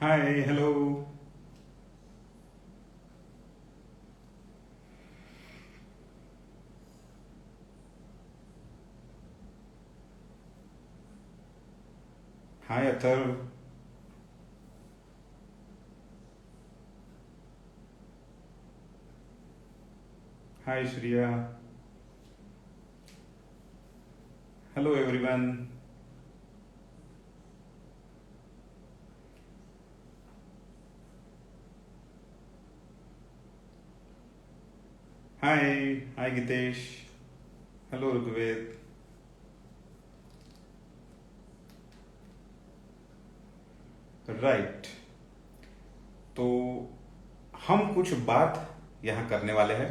Hi, hello. Hi, Athar. Hi, Shriya. Hello, everyone. Hi, Gitesh. Hello, Rugved. Right, तो हम कुछ बात यहाँ करने वाले हैं.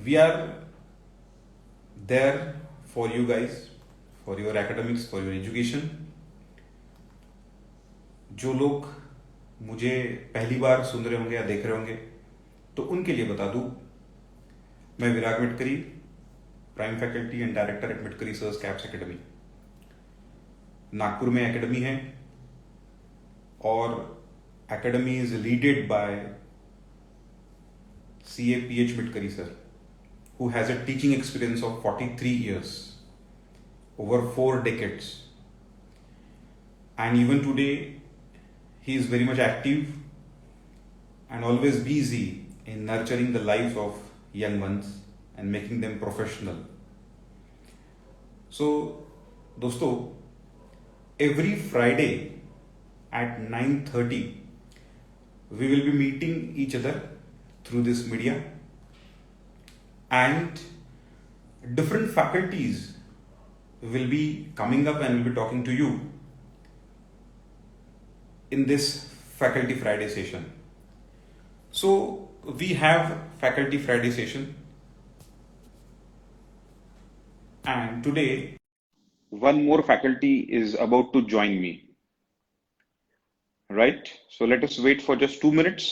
We are there for you guys, for your academics, for your education. जो लोग मुझे पहली बार सुन रहे होंगे या देख रहे होंगे, तो उनके लिए बता दूं, मैं Virag Mitkari, prime faculty and director at Mitkari sir's CAPS academy. Nagpur में एकेडमी है और academy is leaded by CA PH Mitkari sir, who has a teaching experience of 43 years, over 4 decades. And even today, he is very much active and always busy in nurturing the lives of young ones and making them professional. So, दोस्तों, every Friday at 9:30, we will be meeting each other through this media, and different faculties will be coming up and will be talking to you in this Faculty Friday session. So we have Faculty Friday session, and today one more faculty is about to join me, right? So let us wait for just 2 minutes.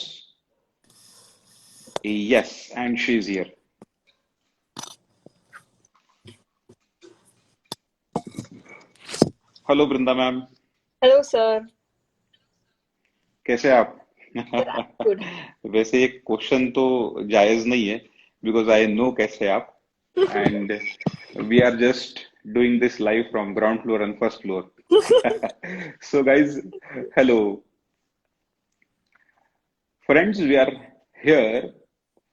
Yes, and she is here. Hello Vrinda ma'am. Hello sir. कैसे हैं आप? Good. वैसे एक question तो जायज नहीं है, because I know कैसे आप. And we are just doing this live from ground floor and first floor. So guys, hello friends, we are here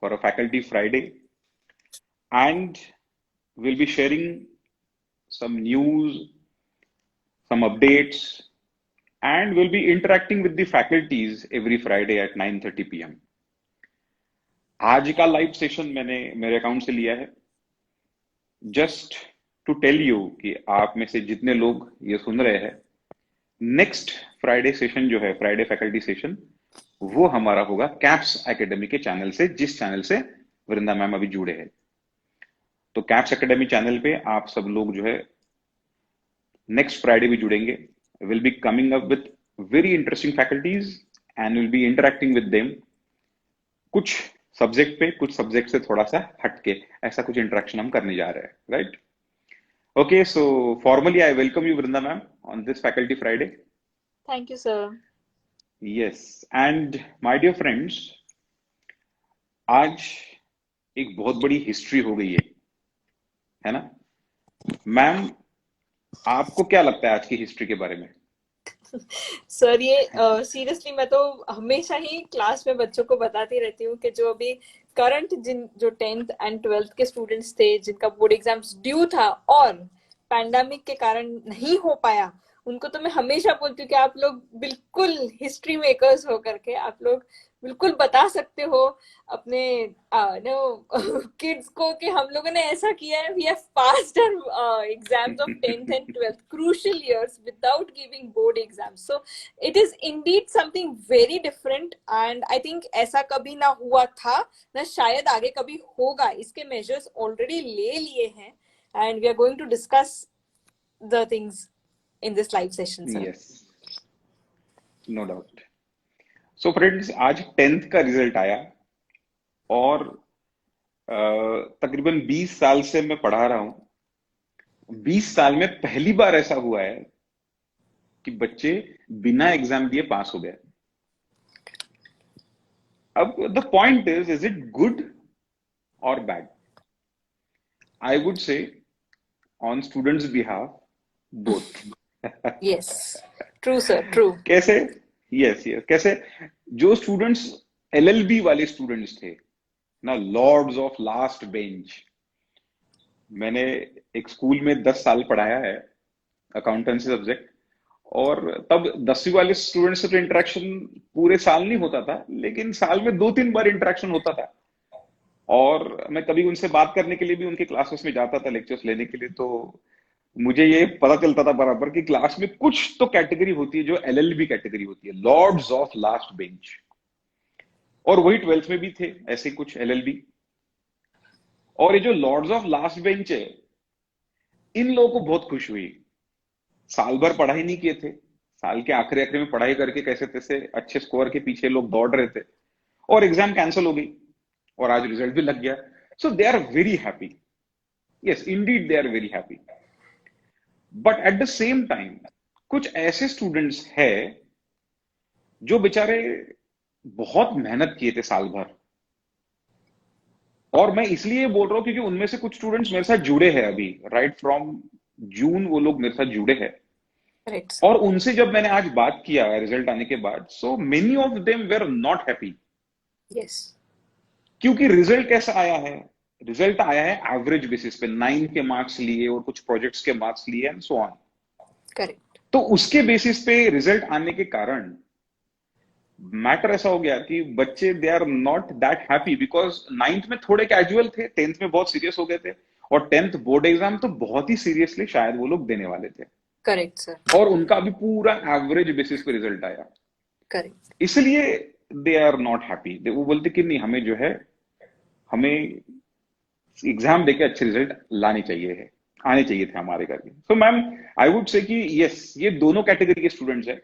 for a Faculty Friday, and we'll be sharing some news, some updates, and we'll be interacting with the faculties every Friday at 9:30 p.m. आज का live session मैंने मेरे account से लिया है, just to tell you कि आप में से जितने लोग ये सुन रहे हैं, नेक्स्ट फ्राइडे सेशन जो है, फ्राइडे फैकल्टी सेशन, वो हमारा होगा कैप्स एकेडमी के चैनल से, जिस चैनल से वृंदा मैम अभी जुड़े हैं. तो कैप्स एकेडमी चैनल पे आप सब लोग जो है नेक्स्ट फ्राइडे भी जुड़ेंगे. Will be coming up with very interesting faculties and will be interacting with them. कुछ सब्जेक्ट पे, कुछ सब्जेक्ट से थोड़ा सा हटके, ऐसा कुछ इंटरेक्शन हम करने जा रहे हैं, right? Okay, so formally I welcome you Vrinda ma'am on this faculty Friday. Thank you sir. Yes, and my dear friends, आज एक बहुत बड़ी हिस्ट्री हो गई है ना मैम? आपको क्या लगता है आज की हिस्ट्री के बारे में? सर ये सीरियसली मैं तो हमेशा ही क्लास में बच्चों को बताती रहती हूँ कि जो अभी करंट जिन जो 10th एंड 12th के स्टूडेंट्स थे जिनका बोर्ड एग्जाम्स ड्यू था और पैंडेमिक के कारण नहीं हो पाया, उनको तो मैं हमेशा बोलती हूँ कि आप लोग बिल्कुल हिस्ट्री मेकर्स हो करके आप लोग बिल्कुल बता सकते हो अपने नो किड्स को कि हम लोगों ने ऐसा किया है. We have passed our exams of 10th and 12th crucial years without giving board exams. So it is indeed something very different and I think ऐसा कभी ना हुआ था ना शायद आगे कभी होगा. इसके मेजर्स ऑलरेडी ले लिए हैं and we are going to discuss the things in this live session, sir. यस, नो डाउट. सो फ्रेंड्स, आज 10th का रिजल्ट आया और तकरीबन 20 साल से मैं पढ़ा रहा हूं. 20 साल में पहली बार ऐसा हुआ है कि बच्चे बिना एग्जाम दिए पास हो गए। अब द पॉइंट इज इट गुड और bad? I would say on students behalf both. Yes. True, sir. True. कैसे? यस यस, कैसे? जो स्टूडेंट्स एलएलबी वाले स्टूडेंट्स थे ना, लॉर्ड्स ऑफ लास्ट बेंच। मैंने एक स्कूल में 10 साल पढ़ाया है, अकाउंटेंसी सब्जेक्ट, और तब 10वीं वाले स्टूडेंट से तो इंटरेक्शन पूरे साल नहीं होता था, लेकिन साल में 2-3 बार इंटरेक्शन होता था। और मैं कभी उनसे बात करने के लिए भी उनके क्लासेस में जाता था, लेक्चर्स लेने के लिए, तो मुझे ये पता चलता था बराबर कि क्लास में कुछ तो कैटेगरी होती है जो एलएलबी कैटेगरी होती है, लॉर्ड्स ऑफ लास्ट बेंच। और वही 12th में भी थे ऐसे कुछ एलएलबी। और ये जो लॉर्ड्स ऑफ लास्ट बेंच है, इन लोगों को बहुत खुश हुई। साल भर पढ़ाई नहीं किए थे, साल के आखिरी आखिरी में पढ़ाई करके कैसे तैसे अच्छे स्कोर के पीछे लोग दौड़ रहे थे, और एग्जाम कैंसिल हो गई और आज रिजल्ट भी लग गया। So they are very happy. Yes indeed they are very happy. But at the same time कुछ ऐसे स्टूडेंट्स हैं जो बेचारे बहुत मेहनत किए थे साल भर। और मैं इसलिए बोल रहा हूं क्योंकि उनमें से कुछ स्टूडेंट्स मेरे साथ जुड़े हैं अभी, राइट फ्रॉम जून वो लोग मेरे साथ जुड़े हैं। Correct. और उनसे जब मैंने आज बात किया रिजल्ट आने के बाद, so many of them were not happy. Yes. क्योंकि रिजल्ट कैसा आया है? रिजल्ट आया है एवरेज बेसिस पे, 9 के मार्क्स लिए और कुछ प्रोजेक्ट्स के मार्क्स लिए एंड सो ऑन। Correct. तो उसके बेसिस पे रिजल्ट आने के कारण मैटर ऐसा हो गया कि बच्चे they are not that happy, because 9th में थोड़े कैजुअल थे, 10th में बहुत सीरियस हो गए थे, और 10th बोर्ड एग्जाम तो बहुत ही सीरियसली शायद वो लोग देने वाले थे। Correct, sir. और उनका भी पूरा एवरेज बेसिस पे रिजल्ट आया। Correct. इसलिए दे आर नॉट हैप्पी। वो बोलते कि नहीं, हमें जो है, हमें एग्जाम देके अच्छे रिजल्ट लाने चाहिए है, आने चाहिए थे हमारे करके। So ma'am, I would say कि यस, ये दोनों कैटेगरी के स्टूडेंट्स हैं।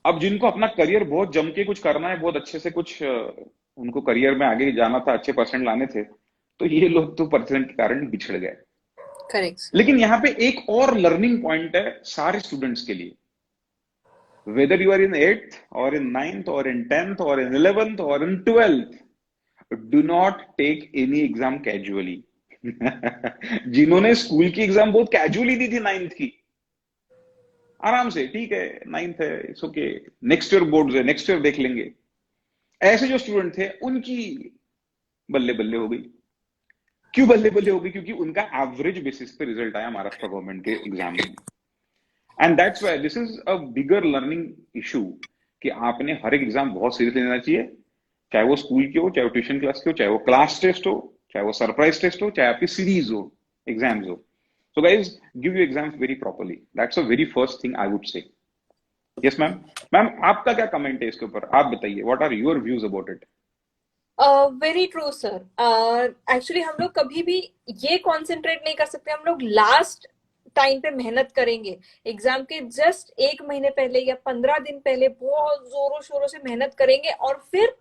अब जिनको अपना करियर बहुत जम के कुछ करना है, बहुत अच्छे से कुछ उनको करियर में आगे जाना था, अच्छे परसेंट लाने थे, तो ये लोग तो परसेंट के कारण बिछड़ गए। Correct, sir. लेकिन यहाँ पे एक और लर्निंग पॉइंट है सारे स्टूडेंट्स के लिए, whether you are in 8th और इन 9th और इन 10th और इन 11th और in 12th, do not take any exam casually. जिन्होंने स्कूल की एग्जाम बहुत कैजुअली दी थी 9th की, आराम से, ठीक है 9th है, it's okay, next year boards है, नेक्स्ट ईयर देख लेंगे, ऐसे जो स्टूडेंट थे उनकी बल्ले बल्ले हो गई। क्यों बल्ले बल्ले हो गई? क्योंकि उनका एवरेज बेसिस पे रिजल्ट आया महाराष्ट्र गवर्नमेंट के एग्जाम में। And that's why this is a bigger learning issue, कि आपने हर एक एग्जाम बहुत सीरियस लेना चाहिए, चाहे वो स्कूल की हो, चाहे वो ट्यूशन क्लास की हो, चाहे वो क्लास टेस्ट हो, चाहे वो सरप्राइज टेस्ट हो, चाहे आपकी सीरीज हो, एग्जाम्स हो। So guys, give your exams very properly. That's a very first thing I would say. Yes, ma'am. Ma'am, आपका क्या कमेंट है इसके ऊपर? आप बताइए. What are your views about it? Very true sir. Actually हम लोग कभी भी ये कॉन्सेंट्रेट नहीं कर सकते। हम लोग लास्ट टाइम पे मेहनत करेंगे, एग्जाम के जस्ट 1 महीने पहले या 15 दिन पहले बहुत जोरों शोरों से मेहनत करेंगे और फिर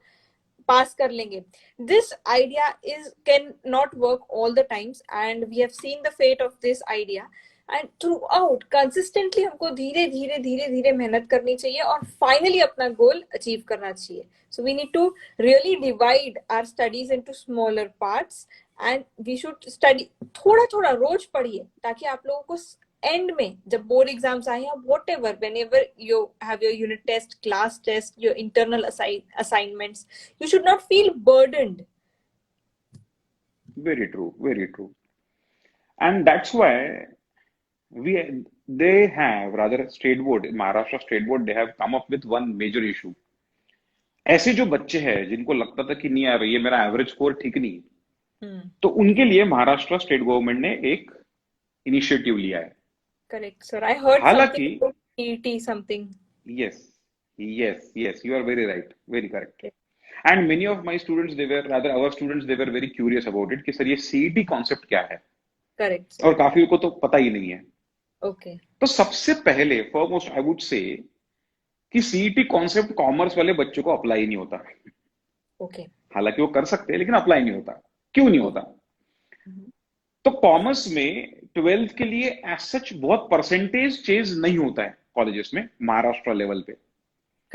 पास कर लेंगे। This idea is can not work all the times and we have seen the fate of this idea. And throughout consistently हमको धीरे धीरे धीरे धीरे मेहनत करनी चाहिए और फाइनली अपना गोल अचीव करना चाहिए। So we need to really divide our studies into smaller parts and we should study थोड़ा थोड़ा, रोज पढ़िए, ताकि आप लोगों को एंड में जब बोर्ड एग्जाम्स आए या whatever, whenever you have your unit test, class test, your internal assignments, you should not feel burdened. Very true, very true. And that's why they have, rather state board, Maharashtra state board, they have come up with one major issue. ऐसे जो बच्चे हैं जिनको लगता था कि नहीं यार ये मेरा एवरेज स्कोर ठीक नहीं, तो उनके लिए महाराष्ट्र स्टेट गवर्नमेंट ने एक इनिशिएटिव लिया है। करेक्ट सर, आई हर्ड हालांकि PET something. Yes, yes, yes, you are very right, very correct. And many of my students, they were, rather our students, they were very curious about it कि sir ये CET concept क्या है। Correct. और काफी को तो पता ही नहीं है। ओके। तो सबसे पहले फॉरमोस्ट आई वुड से कि CET कॉन्सेप्ट कॉमर्स वाले बच्चों को अप्लाई नहीं होता। ओके। हालांकि वो कर सकते हैं लेकिन अप्लाई नहीं होता। क्यों नहीं होता? तो कॉमर्स में 12th के लिए एज सच बहुत परसेंटेज चेंज नहीं होता है। कॉलेजेस में महाराष्ट्र लेवल पे।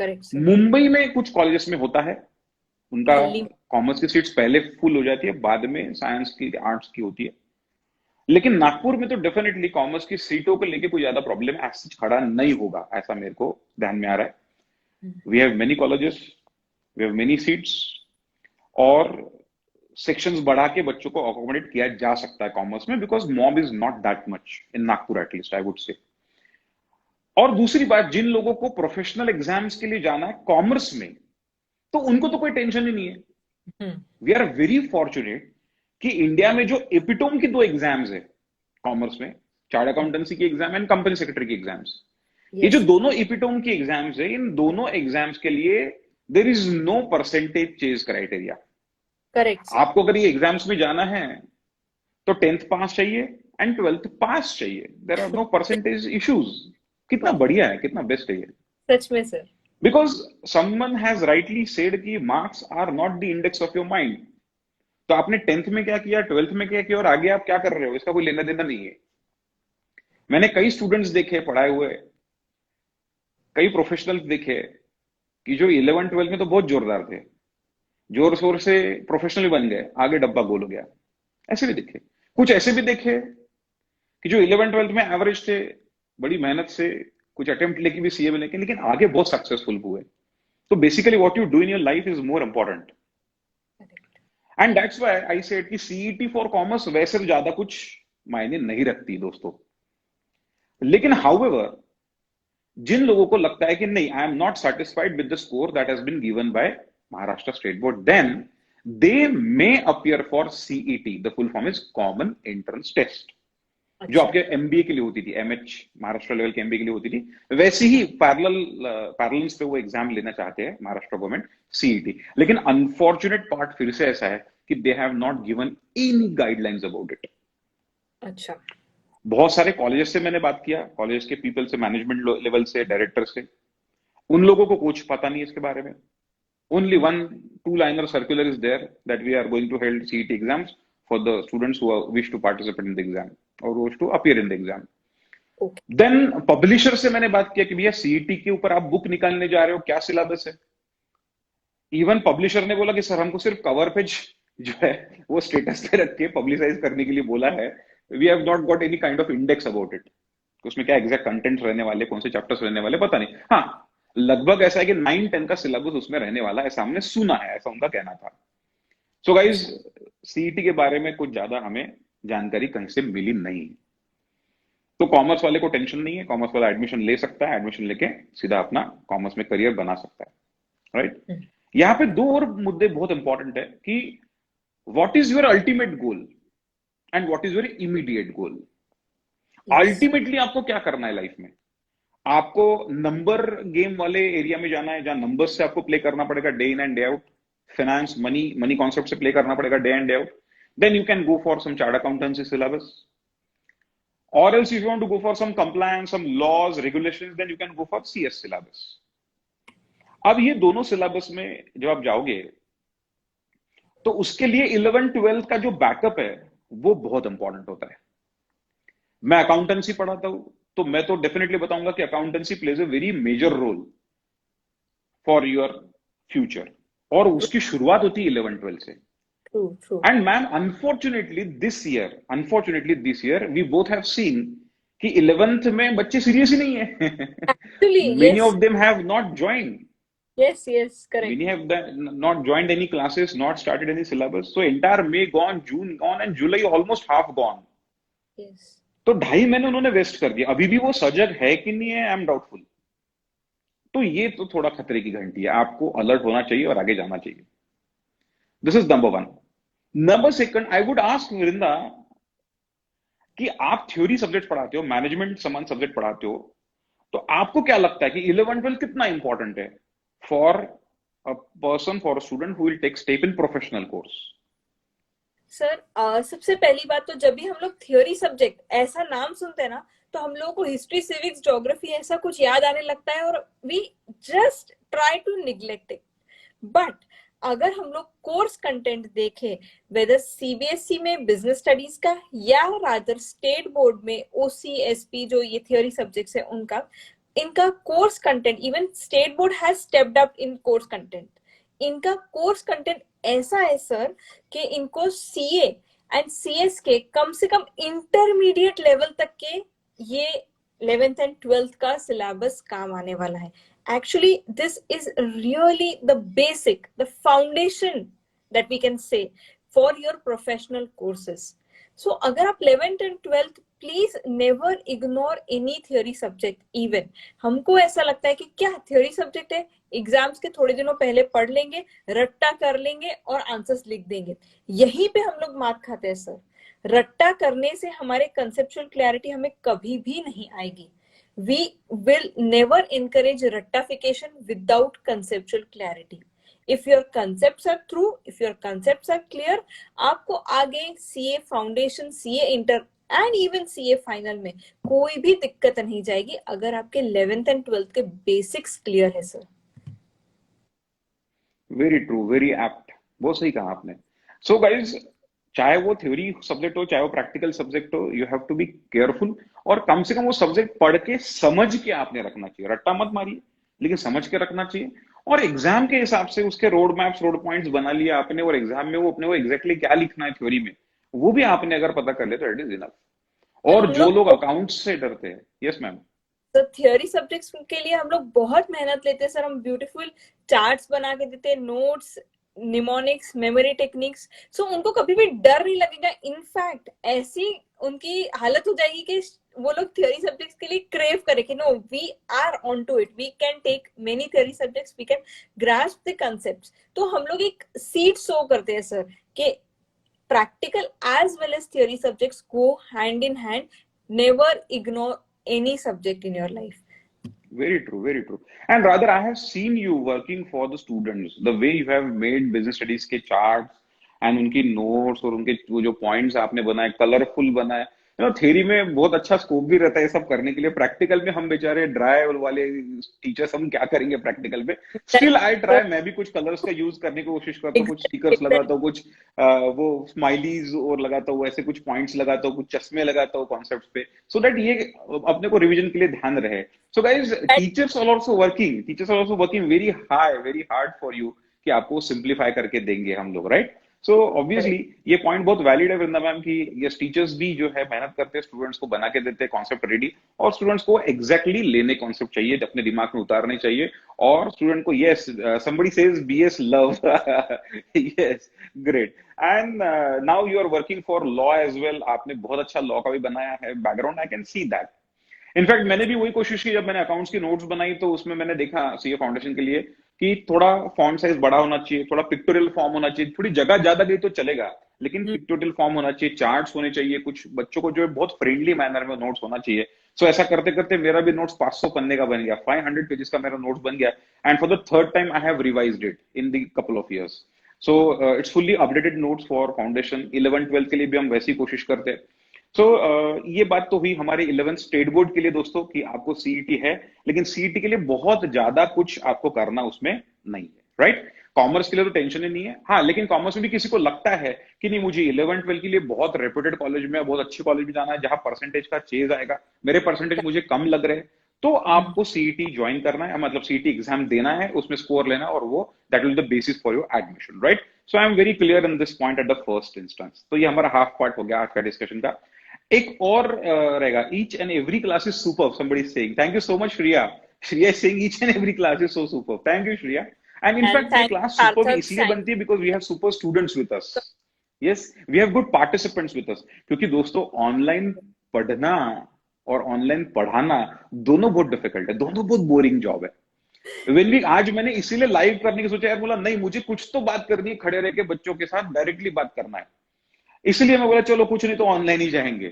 Correct sir. मुंबई में कुछ कॉलेजेस में होता है, उनका दिल्ली। कॉमर्स की सीट्स पहले फुल हो जाती है, बाद में साइंस की आर्ट्स की होती है। लेकिन नागपुर में तो डेफिनेटली कॉमर्स की सीटों को लेके कोई ज्यादा प्रॉब्लम ऐसा खड़ा नहीं होगा, ऐसा मेरे को ध्यान में आ रहा है। We have many colleges, we have many seats, और सेक्शंस बढ़ा के बच्चों को अकोमोडेट किया जा सकता है कॉमर्स में, because mob is not that much in Nagpur, at least I would से। और दूसरी बात, जिन लोगों को प्रोफेशनल एग्जाम्स के लिए जाना है कॉमर्स में, तो उनको तो कोई टेंशन ही नहीं है। वी आर वेरी फॉर्चुनेट कि इंडिया में जो एपिटोम की दो एग्जाम्स है कॉमर्स में, चार्ट अकाउंटेंसी की एग्जाम एंड कंपनी सेक्रेटरी की एग्जाम्स, ये जो दोनों एपिटोम की एग्जाम्स है, इन दोनों एग्जाम्स के लिए there is no percentage change criteria. Correct. आपको अगर ये एग्जाम्स में जाना है तो 10th पास चाहिए एंड 12th पास चाहिए, there are no percentage issues. कितना बढ़िया है, कितना बेस्ट है ये, सच में सर। Because someone has rightly said कि marks are not the index of your mind. तो आपने 10th में क्या किया, 12th में क्या किया और आगे आप क्या कर रहे हो, इसका कोई लेना देना नहीं है। मैंने कई स्टूडेंट्स देखे पढ़ाए हुए, कई प्रोफेशनल्स देखे कि जो 11th 12th में तो बहुत जोरदार थे, जोर शोर से प्रोफेशनल बन गए, आगे डब्बा गोल हो गया। ऐसे भी देखे, कुछ ऐसे भी देखे कि जो 11th 12th में एवरेज थे, बड़ी मेहनत से कुछ अटेम्प्ट लेके भी सीए बने, लेकिन आगे बहुत सक्सेसफुल हुए। तो basically what you do in your life is more important, and that's why I said कि सीईटी फॉर कॉमर्स वैसे ज्यादा कुछ मायने नहीं रखती दोस्तों। लेकिन हाउएवर, जिन लोगों को लगता है कि नहीं, I am not satisfied with the score that has been given by Maharashtra state board, then they may appear for CET. The full form is common entrance test, जो आपके एमबीए के लिए होती थी, एमएच महाराष्ट्र लेवल के एमबीए के लिए होती थी, वैसे ही पैरेलल्स पे वो एग्जाम लेना चाहते हैं महाराष्ट्र गवर्नमेंट, सीईटी। लेकिन अनफॉर्चुनेट पार्ट फिर से ऐसा है कि they have not given any guidelines about it. अच्छा। बहुत सारे कॉलेजेस से मैंने बात किया, कॉलेज के पीपल से, मैनेजमेंट लेवल से, डायरेक्टर से, उन लोगों को कुछ पता नहीं है इसके बारे में। Only 1-2 liner circular is there that we are going to held CET exams for the students who wish to participate in the exam और wish to appear in the exam. Then publisher से मैंने बात किया कि भैया CET के ऊपर आप बुक निकालने जा रहे हो, क्या सिलेबस है। इवन पब्लिशर ने बोला कि सर हमको सिर्फ कवर पेज जो है वो स्टेटस पे रख के पब्लिसाइज करने के लिए बोला है, we have not got any kind of index about it. उसमें क्या एग्जैक्ट कंटेंट रहने वाले, कौन से चैप्टर्स रहने वाले, पता नहीं। हाँ, लगभग ऐसा है कि 9-10 का सिलेबस उसमें रहने वाला है, ऐसा हमने सुना है, ऐसा उनका कहना था। सो गाइज, सीईटी के बारे में कुछ ज्यादा हमें जानकारी कहीं से मिली नहीं। तो कॉमर्स वाले को टेंशन नहीं है, कॉमर्स वाला एडमिशन ले सकता है, एडमिशन लेके सीधा अपना कॉमर्स में करियर बना सकता है, राइट। यहाँ पे दो और मुद्दे बहुत इंपॉर्टेंट है कि what is your ultimate goal and what is your immediate goal. Ultimately आपको क्या करना है लाइफ में? आपको नंबर गेम वाले एरिया में जाना है, जहां नंबर्स से आपको प्ले करना पड़ेगा day in and day out, finance, money concept से प्ले करना पड़ेगा day and day out, then you can go for some chart accountancy syllabus, or else if you want to go for some compliance, some laws, regulations, then you can go for CS syllabus. अब ये दोनों syllabus में जब आप जाओगे तो उसके लिए 11th-12th का जो बैकअप है वो बहुत इंपॉर्टेंट होता है। मैं अकाउंटेंसी पढ़ाता हूं तो मैं तो डेफिनेटली बताऊंगा कि accountancy plays a very major role for your future, और उसकी शुरुआत होती है 11th-12th से। True. And ma'am, unfortunately this year, we both have seen कि 11th में बच्चे सीरियस ही नहीं है। Actually, Many yes. of them have not joined. Yes, correct. Many have not joined any classes, not started any syllabus. So entire May gone, June gone, and July almost half gone. Yes. तो 2.5 महीने उन्होंने waste कर दिया। अभी भी वो सजग है कि नहीं है, आई एम डाउटफुल। तो ये तो थोड़ा खतरे की घंटी है, आपको अलर्ट होना चाहिए और आगे जाना चाहिए। This is number 1। Number 2, I would ask Vrinda कि आप थ्योरी सब्जेक्ट पढ़ाते हो, मैनेजमेंट समान सब्जेक्ट पढ़ाते हो, तो आपको क्या लगता है कि 11th-12th कितना इंपॉर्टेंट है for a person, for a student who will take step in professional course? Sir, सबसे पहली बात तो जब भी हम लोग थ्योरी सब्जेक्ट ऐसा नाम सुनते हैं ना, तो हम लोगों को हिस्ट्री, सिविक्स, ज्योग्राफी ऐसा कुछ याद आने लगता है और we just try to neglect it. But अगर हम लोग कोर्स कंटेंट देखें, वेदर सीबीएसई में बिजनेस स्टडीज का या रादर स्टेट बोर्ड में ओसीएसपी जो ये थ्योरी सब्जेक्ट्स है उनका, इनका course content, even state board has stepped up in course content. इनका कोर्स कंटेंट ऐसा है सर कि इनको सीए एंड सीएस के कम से कम इंटरमीडिएट लेवल तक के ये 11th एंड 12th का सिलेबस काम आने वाला है. Actually, this is really the basic, the foundation that we can say for your professional courses. So, अगर आप 11th and 12th, please never ignore any theory subject even. हमको ऐसा लगता है कि क्या theory subject है, एग्जाम्स के थोड़े दिनों पहले पढ़ लेंगे, रट्टा कर लेंगे और आंसर्स लिख देंगे. यहीं पे हम लोग मात खाते हैं सर. रट्टा करने से हमारे कंसेप्चुअल क्लैरिटी हमें कभी भी नहीं आएगी. We will never encourage rectification without conceptual clarity. If your concepts are true, if your concepts are clear, आपको आगे CA foundation, CA inter and even CA final में कोई भी दिक्कत नहीं जाएगी अगर आपके 11th एंड 12th के बेसिक्स क्लियर है sir. Very true, very apt, बहुत सही कहा आपने. सो गाइज, चाहे वो थ्योरी सब्जेक्ट हो चाहे वो प्रैक्टिकल सब्जेक्ट हो, you have to be careful. और कम से कम वो सब्जेक्ट पढ़ के समझ के आपने रखना चाहिए. रट्टा मत मारिए, लेकिन समझ के रखना चाहिए. और एग्जाम के हिसाब से उसके रोड मैप्स, रोड पॉइंट्स बना लिया आपने, और एग्जाम में वो अपने को एग्जैक्टली क्या लिखना है थ्योरी में, वो भी आपने अगर पता कर लिया तो इट इज इनफ. और जो लोग अकाउंट्स से डरते हैं, यस मैम, तो थियोरी सब्जेक्ट्स के लिए हम लोग बहुत मेहनत लेते हैं सर. हम ब्यूटीफुल चार्ट्स बना के देते हैं, नोट्स, निमोनिक्स, मेमोरी टेक्निक्स. सो उनको कभी भी डर नहीं लगेगा. इनफैक्ट ऐसी उनकी हालत हो जाएगी कि वो लोग थियोरी सब्जेक्ट्स के लिए क्रेव करें कि no, we are on to it, we can take many theory subjects, we can grasp the concepts. तो हम लोग एक सीड सो करते हैं सर कि practical as well as theory subjects go hand in hand. Never ignore any subject in your life. very true, very true. And rather, I have seen you working for the students, the way you have made business studies के charts and उनकी notes और उनके वो जो points आपने बनाए, colorful बनाए. Theory में बहुत अच्छा स्कोप भी रहता है ये सब करने के लिए. प्रैक्टिकल में हम बेचारे ड्राई वाले टीचर्स, हम क्या करेंगे प्रैक्टिकल में. स्टिल आई ट्राई, मैं भी कुछ कलर्स का यूज करने की कोशिश करता हूँ, कुछ स्टिकर्स लगाता हूँ, कुछ वो स्माइलीज और लगाता हूँ, ऐसे कुछ पॉइंट्स लगाता हूँ, कुछ चश्मे लगाता हूँ कॉन्सेप्ट पे, सो दैट ये अपने को रिविजन के लिए ध्यान रहे. So guys, teachers are also working very hard for you कि आपको सिंप्लीफाई करके देंगे हम लोग, राइट. सो ऑब्वियसली ये पॉइंट बहुत वैलिड है वृंदा मैम, कि यस, टीचर्स भी जो है मेहनत करते हैं, स्टूडेंट्स को बना के देते हैं कॉन्सेप्ट रेडी, और स्टूडेंट्स को एग्जैक्टली लेने कॉन्सेप्ट चाहिए, अपने दिमाग में उतारने चाहिए. और स्टूडेंट को yes, somebody says BS love. yes, great. And now you are working for law as well. आपने बहुत अच्छा लॉ का भी बनाया है background, I can see that. In fact मैंने भी वही कोशिश की, जब मैंने अकाउंट्स की नोट्स बनाई तो उसमें मैंने देखा सीए फाउंडेशन के लिए कि थोड़ा फॉन्ट साइज बड़ा होना चाहिए, थोड़ा पिक्टोरियल फॉर्म होना चाहिए, थोड़ी जगह ज्यादा गई तो चलेगा, लेकिन पिक्टोरियल फॉर्म होना चाहिए, चार्ट्स होने चाहिए, कुछ बच्चों को जो है बहुत फ्रेंडली मैनर में नोट्स होना चाहिए. सो ऐसा करते करते मेरा भी नोट्स 500 पन्ने का बन गया, 500 पेजेस का मेरा नोट्स बन गया. And for the third time I have revised it in the couple of years. So it's fully updated notes for foundation. 11-12 के लिए भी हम वैसी कोशिश करते हैं. सो ये बात तो हुई हमारे 11th स्टेट बोर्ड के लिए दोस्तों, कि आपको सीईटी है, लेकिन सीईटी के लिए बहुत ज्यादा कुछ आपको करना उसमें नहीं है, राइट. कॉमर्स के लिए तो टेंशन ही नहीं है. हाँ, लेकिन कॉमर्स में भी किसी को लगता है कि नहीं, मुझे 11-12 के लिए बहुत रेप्यूटेड कॉलेज में, बहुत अच्छे कॉलेज में जाना है जहां परसेंटेज का चेज आएगा, मेरे परसेंटेज मुझे कम लग रहे हैं, तो आपको सीईटी ज्वाइन करना है, मतलब सीईटी एग्जाम देना है, उसमें स्कोर लेना है, और वो that will the basis for your admission, right. So I am very clear in this point at the first instance. तो ये हमारा हाफ पार्ट हो गया आज का डिस्कशन का. एक और रहेगा, each and every class is super. somebody is saying thank you so much, Shriya is saying each and every class is so super. thank you, Shriya. and in fact ये क्लास सुपर इसलिए बनती है because we have super students with us. yes, we have good participants with us. क्योंकि दोस्तों online पढ़ना और online पढ़ाना दोनों बहुत डिफिकल्ट है, दोनों बहुत बोरिंग जॉब है. आज मैंने इसीलिए लाइव करने की सोचा, यार बोला नहीं, मुझे कुछ तो बात करनी है, खड़े रह के बच्चों के साथ डायरेक्टली बात करना है. इसलिए मैं बोला चलो कुछ नहीं तो ऑनलाइन ही जाएंगे.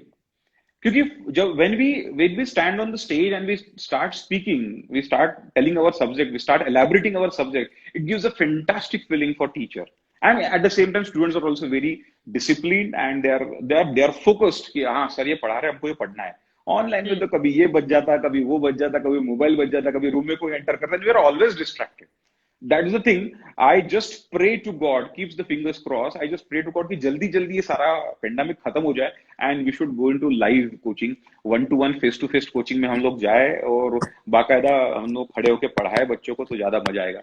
क्योंकि जब when we stand on the stage and we start speaking, we start telling our subject, we start elaborating our subject, it gives a fantastic feeling for teacher. And at the same time students are also very disciplined and they are focused कि हाँ sir ये पढ़ा रहे हैं, हमको ये पढ़ना है. ऑनलाइन में तो कभी ये बच जाता, कभी वो बच जाता, कभी मोबाइल बच जाता, कभी रूम में कोई एंटर करता है, we are always distracted. that is the thing. I just pray to God, keeps the fingers crossed. I just pray to God कि जल्दी जल्दी ये सारा पेंडेमिक खत्म हो जाए and we should go into live coaching, one to one, face to face coaching में हम लोग जाए और बाकायदा हम लोग खड़े होके पढ़ाए बच्चों को, तो ज्यादा मजा आएगा.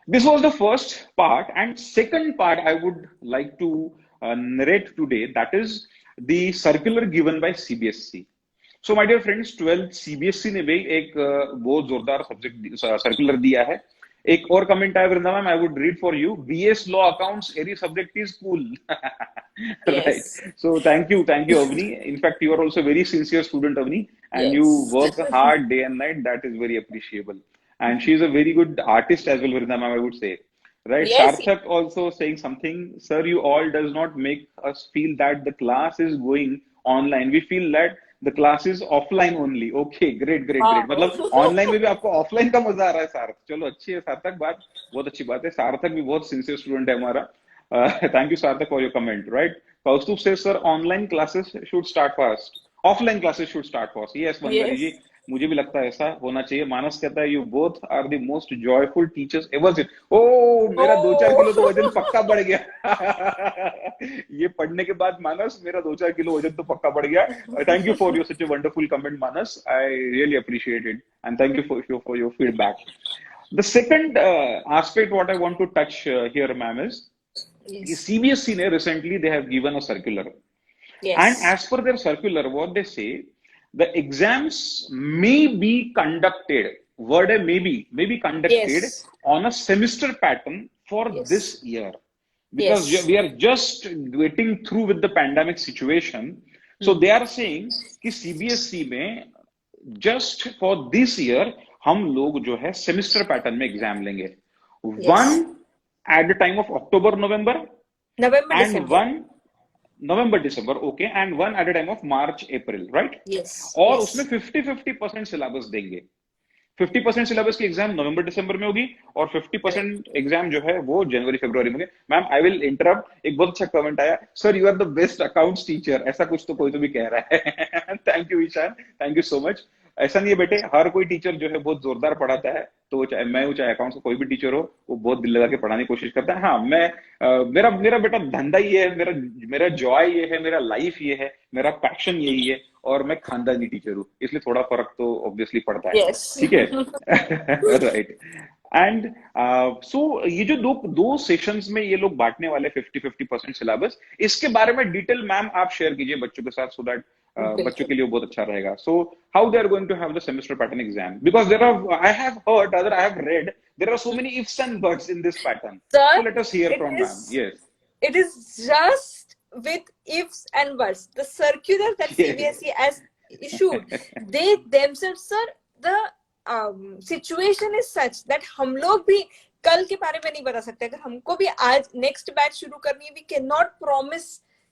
This was the first part, and second part I would like to narrate today. That is the circular given by CBSE. So my dear friends, 12th CBSE ने भी एक बहुत जोरदार सब्जेक्ट सर्कुलर दिया है. एक और कमेंट आया Vrinda ma'am, I would read for you. BS law accounts एरी subject is cool. Right. So thank you, Avni. In fact, you are also a very sincere student, Avni, and you Yes. work hard day and night. That is very appreciable. And she is a very good artist as well, Vrinda ma'am, I would say. Right. Yes. Sarthak also saying something. Sir, you all does not make us feel that the class is going online. We feel that the class is offline only. Okay, great. मतलब online में भी आपको offline का मजा आ रहा है सार्थक. चलो अच्छी है सार्थक, बात बहुत अच्छी बात है. सार्थक भी बहुत सिंसियर स्टूडेंट है हमारा. Thank you, Sarthak, for your comment. Right. Kaustubh says, sir, online classes should start first. Offline classes should start first. Yes, Vanjari जी, मुझे भी लगता है ऐसा होना चाहिए. मानस कहता है, you both are the most joyful teachers ever seen. Oh, मेरा 2-4 किलो तो वजन पक्का बढ़ गया. ये पढ़ने के बाद मानस, मेरा 2-4 किलो वजन तो पक्का बढ़ गया. Thank you for your such a wonderful comment, Manas. I really appreciate it, and thank you for your feedback. The second aspect what I want to touch here, ma'am, is CBSE ने recently they have given a circular. Yes. And as per their circular, what they say, the exams may be conducted, word may be conducted on a semester pattern for this year. Because we are just getting through with the pandemic situation. So they are saying कि CBSE में just for this year हम लोग जो है semester pattern में exam लेंगे. One at the time of October, November, and December. one November, December, okay, and one at a time of March, April, right? Yes. और उसमें 50-50% syllabus देंगे. 50% syllabus की एग्जाम नवंबर दिसंबर में होगी और 50% एग्जाम जो है वो जनवरी फरवरी में होगी. Ma'am, I will interrupt. एक बहुत अच्छा कमेंट आया, sir you are the best accounts teacher. ऐसा कुछ तो कोई तो भी कह रहा है. Thank you Ishaan, thank you so much. ऐसा नहीं है बेटे, हर कोई टीचर जो है बहुत जोरदार पढ़ाता है. तो चाहे मैं हूँ, चाहे अकाउंट्स का कोई भी टीचर हो, वो बहुत दिल लगा के पढ़ाने की कोशिश करता है. हाँ, मैं मेरा बेटा धंधा ये है, मेरा जॉय ये है, मेरा लाइफ ये है, मेरा पैशन यही है, और मैं खानदानी टीचर हूँ, इसलिए थोड़ा फर्क तो ऑब्वियसली पड़ता है. ठीक है. राइट. एंड सो ये जो दो सेशंस में ये लोग बांटने वाले 50-50% सिलेबस, इसके बारे में डिटेल मैम आप शेयर कीजिए बच्चों के साथ, सो दैट बच्चों के लिए बहुत अच्छा रहेगा. So how they are going to have the semester pattern exam, because there are, I have heard, rather I have read, there are so many ifs and buts in this pattern. So let us hear from ma'am. Yes, it is just with ifs and buts. The circular that CBSE has issued, they themselves, sir, the situation is such that हम लोग भी कल के बारे में नहीं बता सकते. अगर हमको भी आज नेक्स्ट बैच शुरू करनी है, we cannot promise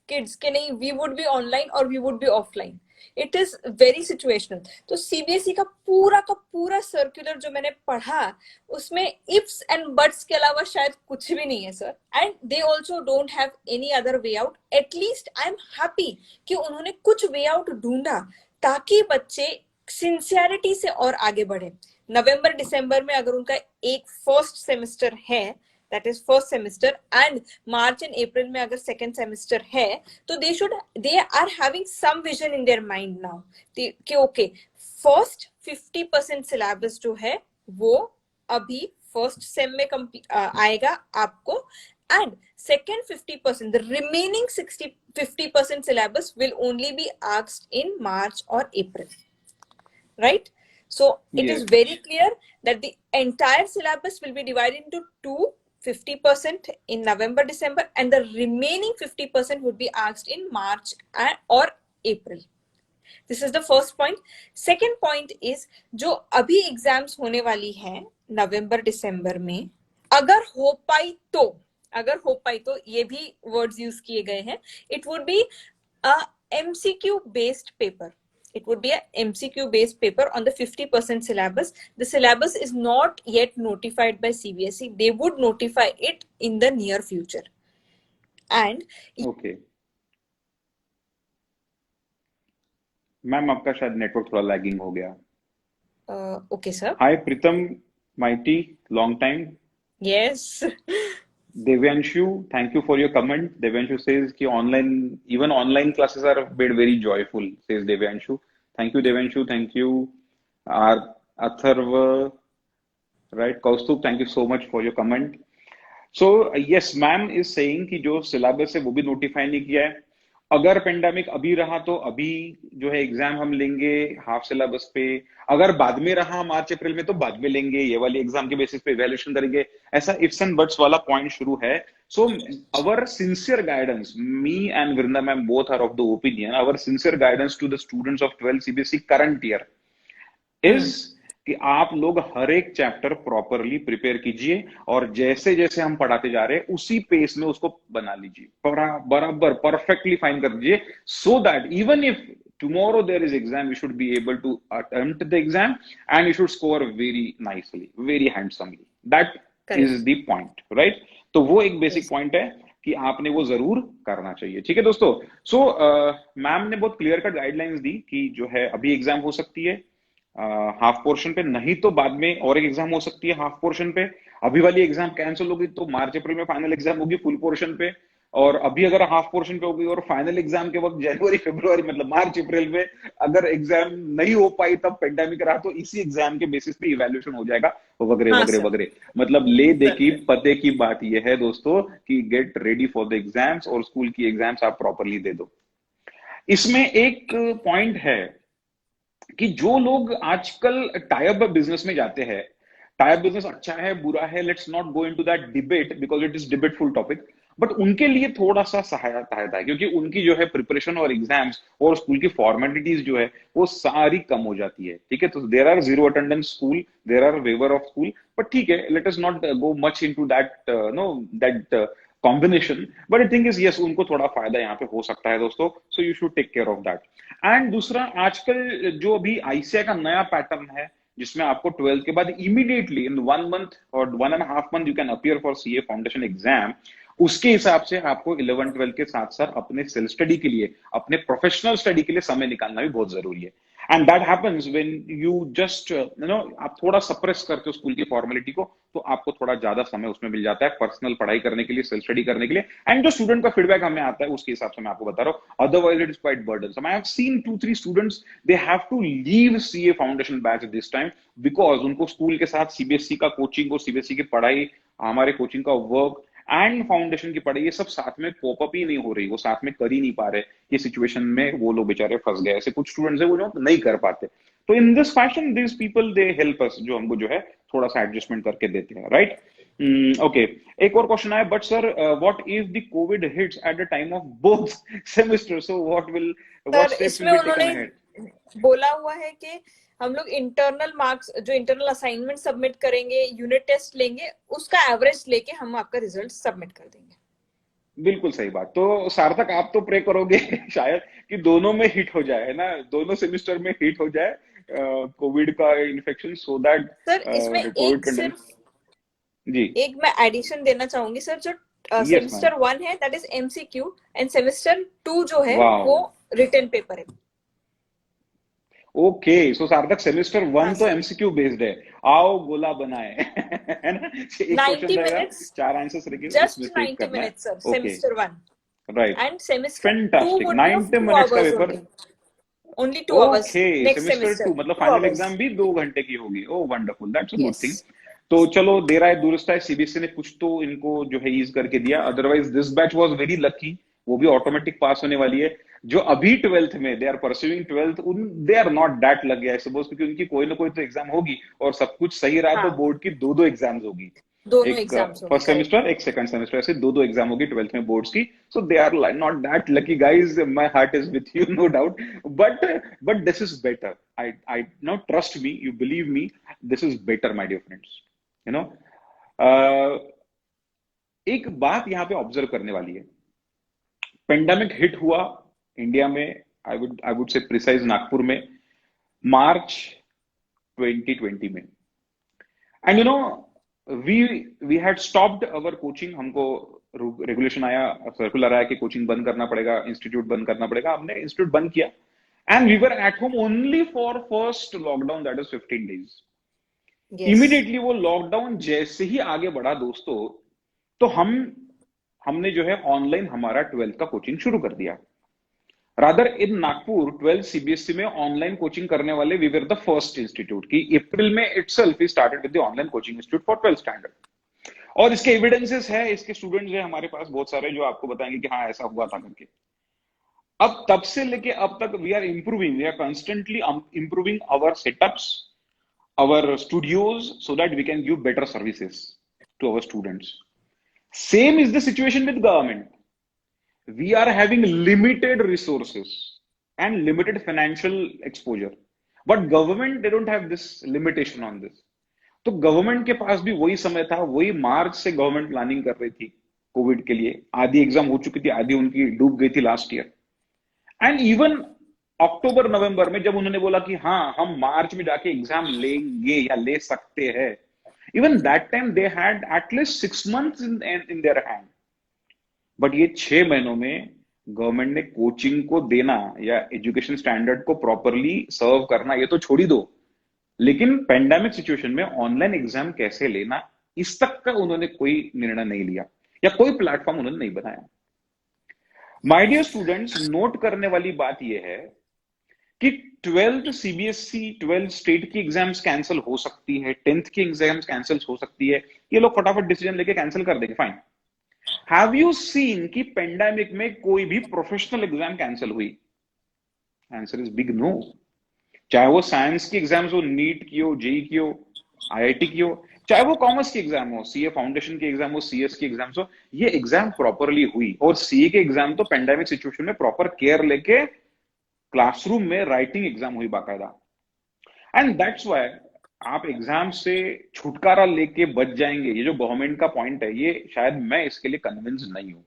kids कि नहीं we would be online or we would be offline. It is very situational. तो CBSE का पूरा सर्कुलर जो मैंने पढ़ा, उसमें ifs and buts के अलावा शायद कुछ भी नहीं है sir. And they also don't have any other way out. At least I am happy कि उन्होंने कुछ way out ढूंढा ताकि बच्चे सिंसियरिटी से और आगे बढ़े. नवंबर दिसंबर में अगर उनका एक फर्स्ट सेमेस्टर है, that is first semester, and March and April में अगर second semester है, तो they are having some vision in their mind now कि okay, first 50% syllabus जो है वो अभी first sem में आएगा आपको, and second 50%, the remaining 50% syllabus will only be asked in March or April, right? So it is very clear that the entire syllabus will be divided into two, 50% in November, December, and the remaining 50% would be asked in March or April. This is the first point. Second point is, जो अभी exams होने वाली हैं नवंबर दिसंबर में, अगर हो पाई तो ये भी words use किए गए हैं, it would be a MCQ based paper. It would be a MCQ based paper on the 50% syllabus. The syllabus is not yet notified by CBSE. They would notify it in the near future. And okay. Ma'am आपका शायद network थोड़ा lagging हो गया. Okay sir. Hi Pritam, Mighty, long time. Yes. Devyanshu, thank you for your comment. Devyanshu says कि online, even online classes are made very joyful, says Devyanshu. Thank you, Devyanshu. Thank you. Our Atharva, right? Kaustubh, thank you so much for your comment. So yes ma'am is saying कि जो syllabus है वो भी notify नहीं किया है. अगर pandemic अभी रहा तो अभी जो है एग्जाम हम लेंगे हाफ सिलेबस पे. अगर बाद में रहा मार्च अप्रैल में तो बाद में लेंगे, ये वाली एग्जाम के बेसिस पे इवैल्यूएशन करेंगे. ऐसा इफ्स एंड बट्स वाला पॉइंट शुरू है. So our sincere guidance, me and Vrinda ma'am both are of the opinion, our sincere guidance to the students of 12 CBSE current year is कि आप लोग हर एक चैप्टर प्रॉपरली प्रिपेयर कीजिए और जैसे जैसे हम पढ़ाते जा रहे हैं उसी पेस में उसको बना लीजिए, बराबर परफेक्टली फाइन कर दीजिए, so that even if tomorrow there is exam you should be able to attempt the exam and you should score very nicely, very handsomely. That is the point, right? तो वो एक basic point है कि आपने वो जरूर करना चाहिए. ठीक है दोस्तों. सो मैम ने बहुत क्लियर कट गाइडलाइंस दी कि जो है अभी एग्जाम हो सकती है हाफ पोर्शन पे, नहीं तो बाद में और एक एग्जाम हो सकती है हाफ पोर्शन पे. अभी वाली एग्जाम कैंसिल होगी तो मार्च अप्रैल में फाइनल एग्जाम होगी फुल पोर्शन पे. और अभी अगर हाफ पोर्शन पे होगी और फाइनल एग्जाम के वक्त जनवरी फरवरी मतलब मार्च अप्रैल में अगर एग्जाम नहीं हो पाई तब पेंडेमिक रहा तो इसी एग्जाम के बेसिस पे इवैल्यूएशन हो जाएगा वगैरह हाँ वगैरह सर. वगैरह. मतलब ले दे की पते की बात यह है दोस्तों कि get ready for the exams और स्कूल की एग्जाम्स आप प्रॉपरली दे दो. इसमें एक पॉइंट है कि जो लोग आजकल टाइप बिजनेस में जाते हैं, टाइप बिजनेस अच्छा है बुरा है, let's not go into that debate because it is debateful topic, but उनके लिए थोड़ा सा सहायता है क्योंकि उनकी जो है प्रिपरेशन और एग्जाम्स और स्कूल की फॉर्मेलिटीज जो है वो सारी कम हो जाती है. ठीक है. तो there are zero attendance school, there are waiver of school, but ठीक है, let us not go much into that no that combination. But I think is yes उनको थोड़ा फायदा यहाँ पे हो सकता है दोस्तों. So you should take care of that. And दूसरा, आजकल जो अभी आईसीआई का नया पैटर्न है जिसमें आपको 12th के बाद इमीडिएटली इन 1 month और 1.5 month you can appear for CA foundation exam, उसके हिसाब से आपको 11th 12th के साथ साथ अपने सेल्फ स्टडी के लिए, अपने प्रोफेशनल स्टडी के लिए समय निकालना भी बहुत जरूरी है. And that happens when you just आप थोड़ा सप्रेस करते हो स्कूल की फॉर्मेलिटी को, तो आपको थोड़ा ज्यादा समय उसमें मिल जाता है पर्सनल पढ़ाई करने के लिए, सेल्फ स्टडी करने के लिए. एंड जो स्टूडेंट का फीडबैक हमें आता है उसके हिसाब से मैं आपको बता रहा हूँ. Otherwise it is quite burdensome. I have seen 2-3 students they have to leave CA foundation batch this time because उनको स्कूल के साथ सीबीएसई का कोचिंग और सीबीएसई की पढ़ाई, हमारे कोचिंग का वर्क एंड फाउंडेशन की पढ़ाई, ये सब साथ में कोप अप ही नहीं हो रही, वो साथ में कर ही नहीं पा रहे. ये सिचुएशन में वो लोग बेचारे फंस गए. ऐसे कुछ स्टूडेंट्स है वो लोग नहीं कर पाते. तो in this fashion this people they help us, जो हमको जो है थोड़ा सा एडजस्टमेंट करके देते हैं. राइट. ओके. एक और क्वेश्चन आया, but sir what if the Covid hits at the time of both semester, so what sir steps will इसमें बी टेकन उन्होंने अहेड? बोला हुआ है कि हम लोग इंटरनल मार्क्स जो इंटरनल असाइनमेंट सबमिट करेंगे, यूनिट टेस्ट लेंगे, उसका एवरेज लेके हम आपका रिजल्ट सबमिट कर देंगे. बिल्कुल सही बात. तो सार्थक आप तो प्रे करोगे शायद कि दोनों में हिट हो जाए, है ना, दोनों सेमेस्टर में हिट हो जाए कोविड का इन्फेक्शन, सो दैट सर इसमें कोविड कंटेंट. जी. एक मैं एडिशन देना चाहूंगी सर. जो यस मैम. सेमेस्टर 1 है that is MCQ end semester 2 जो है वाह. वो रिटन पेपर है. ओके. सो सार्थक सेमेस्टर 1 हाँ तो सर. एमसीक्यू बेस्ड है. आओ गोला बनाए है ना. एक 90 क्वेश्चन रहेगा, minutes, 4 आंसर्स रहेंगे, just उसमें से एक 90 करना है. minutes sir, okay. semester 1 right. and semester 2 fantastic. would be of 90 2 minutes का hours paper. only 2 hours okay. next semester semester 2 मतलब 2 फाइनल hours. एग्जाम भी 2 घंटे की होगी. ओ wonderful, that's a good Yes. Thing. तो चलो, देर आए दुरुस्त आए, सीबीएसई ने कुछ तो इनको जो है ईज करके दिया. Otherwise this batch was very lucky, वो भी ऑटोमेटिक पास होने वाली है. जो अभी 12th में दे आर परस्यूइंग 12th, उन they are not that lucky I suppose, क्योंकि उनकी कोई ना कोई तो एग्जाम होगी और सब कुछ सही रहा तो हाँ, बोर्ड की 2-2 एग्जाम्स होगी. दोनों एक एग्जाम्स होंगे. First correct. सेमेस्टर, एक सेकंड सेमेस्टर, ऐसे 2-2 एग्जाम होगी 12th में बोर्ड्स की. So they are not that lucky guys. My heart is with you, no doubt. But this is better. I know, trust me, you believe me, this is better my dear friends. You know, एक बात यहां पे observe करने वाली है. Pandemic hit हुआ India में, I would say precise Nagpur में, मार्च 2020 में. And you know, we had stopped our coaching. हमको रेगुलेशन आया, सर्कुलर आया कि कोचिंग बंद करना पड़ेगा, इंस्टीट्यूट बंद करना पड़ेगा. हमने इंस्टीट्यूट बंद किया and we were at home only for first lockdown, that is 15 days. Yes. Immediately वो लॉकडाउन जैसे ही आगे बढ़ा दोस्तों, तो हमने जो है ऑनलाइन हमारा 12th का कोचिंग शुरू कर दिया। Rather in Nagpur 12th CBSE में ऑनलाइन कोचिंग करने वाले we were the first institute की अप्रैल में itself we started with the online coaching institute for 12th standard. और इसके एविडेंसेस है, इसके स्टूडेंट्स हैं हमारे पास बहुत सारे जो आपको बताएंगे कि हाँ ऐसा हुआ था करके। अब तब से लेके अब तक we are improving, we are constantly improving our setups, our studios, so that we can give better services to our students. Same is the situation with government. We are having limited resources and limited financial exposure, but government they don't have this limitation on this. तो government के पास भी वही समय था, वही मार्च से government planning कर रही थी कोविड के लिए। आधी एग्जाम हो चुकी थी, आधी उनकी डूब गई थी लास्ट ईयर। एंड इवन अक्टूबर नवंबर में जब उन्होंने बोला कि हाँ हम मार्च में जाके एग्जाम लेंगे या ले सकते हैं, even that time they had at least 6 months in their hand. But ये 6 महीनों में गवर्नमेंट ने कोचिंग को देना या एजुकेशन स्टैंडर्ड को प्रॉपरली सर्व करना ये तो छोड़ ही दो, लेकिन पेंडेमिक सिचुएशन में ऑनलाइन एग्जाम कैसे लेना इस तक का उन्होंने कोई निर्णय नहीं लिया या कोई प्लेटफॉर्म उन्होंने नहीं बनाया। माय डियर स्टूडेंट्स, नोट करने वाली बात यह है कि 12th सीबीएसई 12th स्टेट की एग्जाम्स कैंसिल हो सकती है, 10th की एग्जाम्स कैंसिल हो सकती है, ये लोग फटाफट डिसीजन लेके कैंसिल कर देंगे, फाइन। हैव यू सीन कि पेंडेमिक में कोई भी प्रोफेशनल एग्जाम कैंसिल हुई? Answer is big no. चाहे वो साइंस की एग्जाम्स हो, नीट की हो, जेई की हो, आईआईटी की हो, चाहे वो कॉमर्स की एग्जाम हो, सीए फाउंडेशन की एग्जाम हो, सीएस की एग्जाम्स हो, ये एग्जाम प्रॉपरली हुई। और सीए के एग्जाम तो पेंडेमिक सिचुएशन में प्रॉपर केयर लेके क्लासरूम में राइटिंग एग्जाम हुई बाकायदा। एंड दैट्स व्हाई आप एग्जाम से छुटकारा लेके बच जाएंगे, ये जो गवर्नमेंट का पॉइंट है, ये शायद मैं इसके लिए कन्विंस नहीं हूं।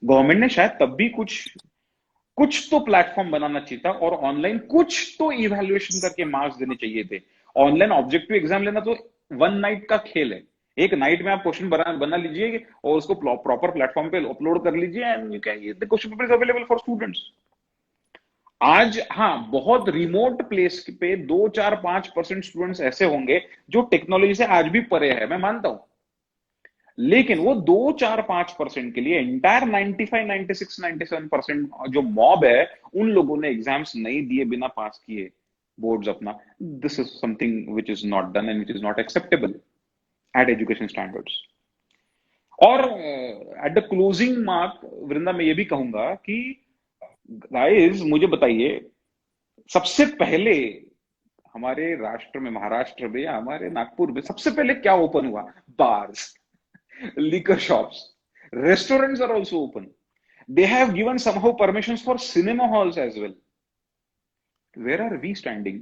गवर्नमेंट ने शायद तब भी कुछ तो प्लेटफॉर्म बनाना चाहिए था और ऑनलाइन कुछ तो इवैल्यूएशन करके मार्क्स देने चाहिए थे। ऑनलाइन ऑब्जेक्टिव एग्जाम लेना तो 1 नाइट का खेल है। एक नाइट में आप क्वेश्चन बना लीजिए और उसको प्रॉपर प्लेटफॉर्म पे अपलोड कर लीजिए and you can the question paper is available for students. आज हाँ, बहुत रिमोट प्लेस पे 2-4-5% स्टूडेंट्स ऐसे होंगे जो टेक्नोलॉजी से आज भी परे है, मैं मानता हूं, लेकिन वो 2-4-5% के लिए एंटायर 95, 96, 97% जो मॉब है, उन लोगों ने एग्जाम्स नहीं दिए बिना पास किए बोर्ड्स अपना। This is something which is not done and which is not acceptable eight education standards. और एट द क्लोजिंग मार्क वृंदा, मैं ये भी कहूंगा कि गाइस मुझे बताइए, सबसे पहले हमारे राष्ट्र में, महाराष्ट्र में या हमारे नागपुर में सबसे पहले क्या ओपन हुआ? Bars, liquor shops, restaurants are also open. They have given somehow permissions for cinema halls as well. Where are we standing?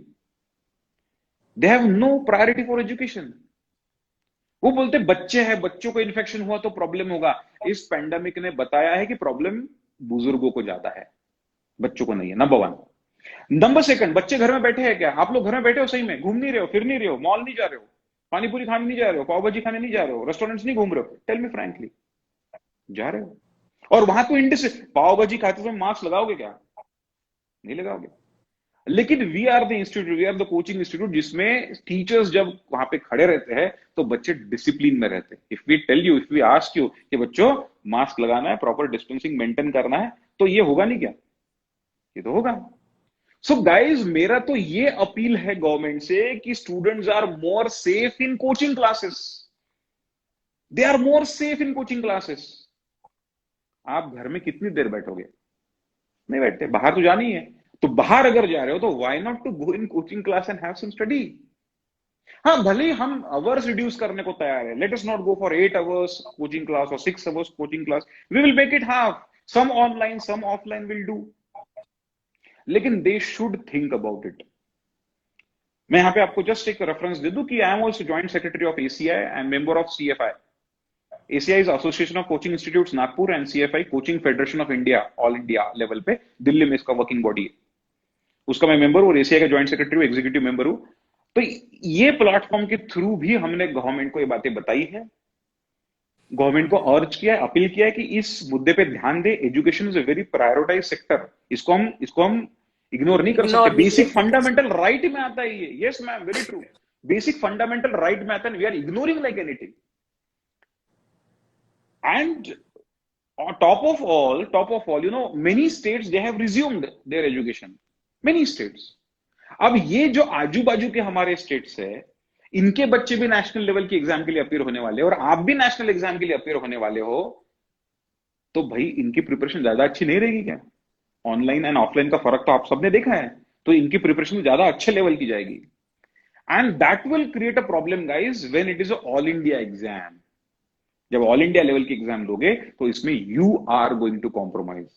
They have no priority for education. वो बोलते बच्चे हैं, बच्चों को इन्फेक्शन हुआ तो प्रॉब्लम होगा। इस पेंडेमिक ने बताया है कि प्रॉब्लम बुजुर्गों को ज्यादा है, बच्चों को नहीं है। नंबर 1। नंबर 2, बच्चे घर में बैठे हैं क्या? आप लोग घर में बैठे हो सही में, घूम नहीं रहे हो, फिर नहीं रहे हो, मॉल नहीं जा रहे हो, पानी पूरी खाने नहीं जा रहे हो, पाव भाजी खाने नहीं जा रहे हो, रेस्टोरेंट्स नहीं घूम रहे हो? टेल मी फ्रैंकली, जा रहे हो? और वहां तो पाव भाजी खाते समय मास्क लगाओगे क्या? नहीं लगाओगे। लेकिन we are the institute, we are the coaching institute जिसमें टीचर्स जब वहां पे खड़े रहते हैं तो बच्चे डिसिप्लिन में रहते हैं। If we tell you, if we ask you कि बच्चों मास्क लगाना है, प्रॉपर डिस्टेंसिंग मेंटेन करना है, तो ये होगा नहीं क्या? ये तो होगा। सो गाइज, मेरा तो ये अपील है गवर्नमेंट से कि students are more safe in coaching classes. They are more safe in coaching classes. आप घर में कितनी देर बैठोगे? नहीं बैठते, बाहर तो जाना ही है। तो बाहर अगर जा रहे हो तो why not to go in coaching class and have some study. हाँ, भले ही हम आवर्स रिड्यूस करने को तैयार है, let us not go for 8 hours coaching class और 6 hours coaching class, we will make it half, some online some offline will do, लेकिन they should think about it. मैं यहां पे आपको जस्ट एक रेफरेंस दे दूं कि I am also joint secretary of ACI, I am member of CFI. ACI is Association of Coaching Institutes Nagpur and CFI Coaching Federation of India, all India level पे दिल्ली में इसका वर्किंग बॉडी है, उसका मैं member हूं और ACI का joint secretary हूं, एग्जीक्यूटिव मेंबर हूं। तो ये प्लेटफॉर्म के थ्रू भी हमने गवर्नमेंट को ये बातें बताई है, गवर्नमेंट को अर्ज किया है, अपील किया है कि इस मुद्दे पे ध्यान दे। Education is a very prioritize sector, इसको हम इग्नोर नहीं कर सकते। बेसिक फंडामेंटल राइट में आता है ये। Yes ma'am, very true. basic fundamental right math, and we are ignoring like anything. And on top of all, you know, many states, they have resumed their education. Many states. अब ये जो आजू बाजू के हमारे स्टेट्स है, इनके बच्चे भी नेशनल लेवल की एग्जाम के लिए अपीयर होने वाले हैं, और आप भी नेशनल एग्जाम के लिए अपीयर होने वाले हो, तो भाई इनकी प्रिपरेशन ज्यादा अच्छी नहीं रहेगी क्या? ऑनलाइन एंड ऑफलाइन का फर्क तो आप सबने देखा है, तो इनकी प्रिपरेशन ज्यादा अच्छे लेवल की जाएगी. And that will create a problem guys when it is all India exam. जब ऑल इंडिया लेवल की एग्जाम लोगे तो इसमें you are going to compromise.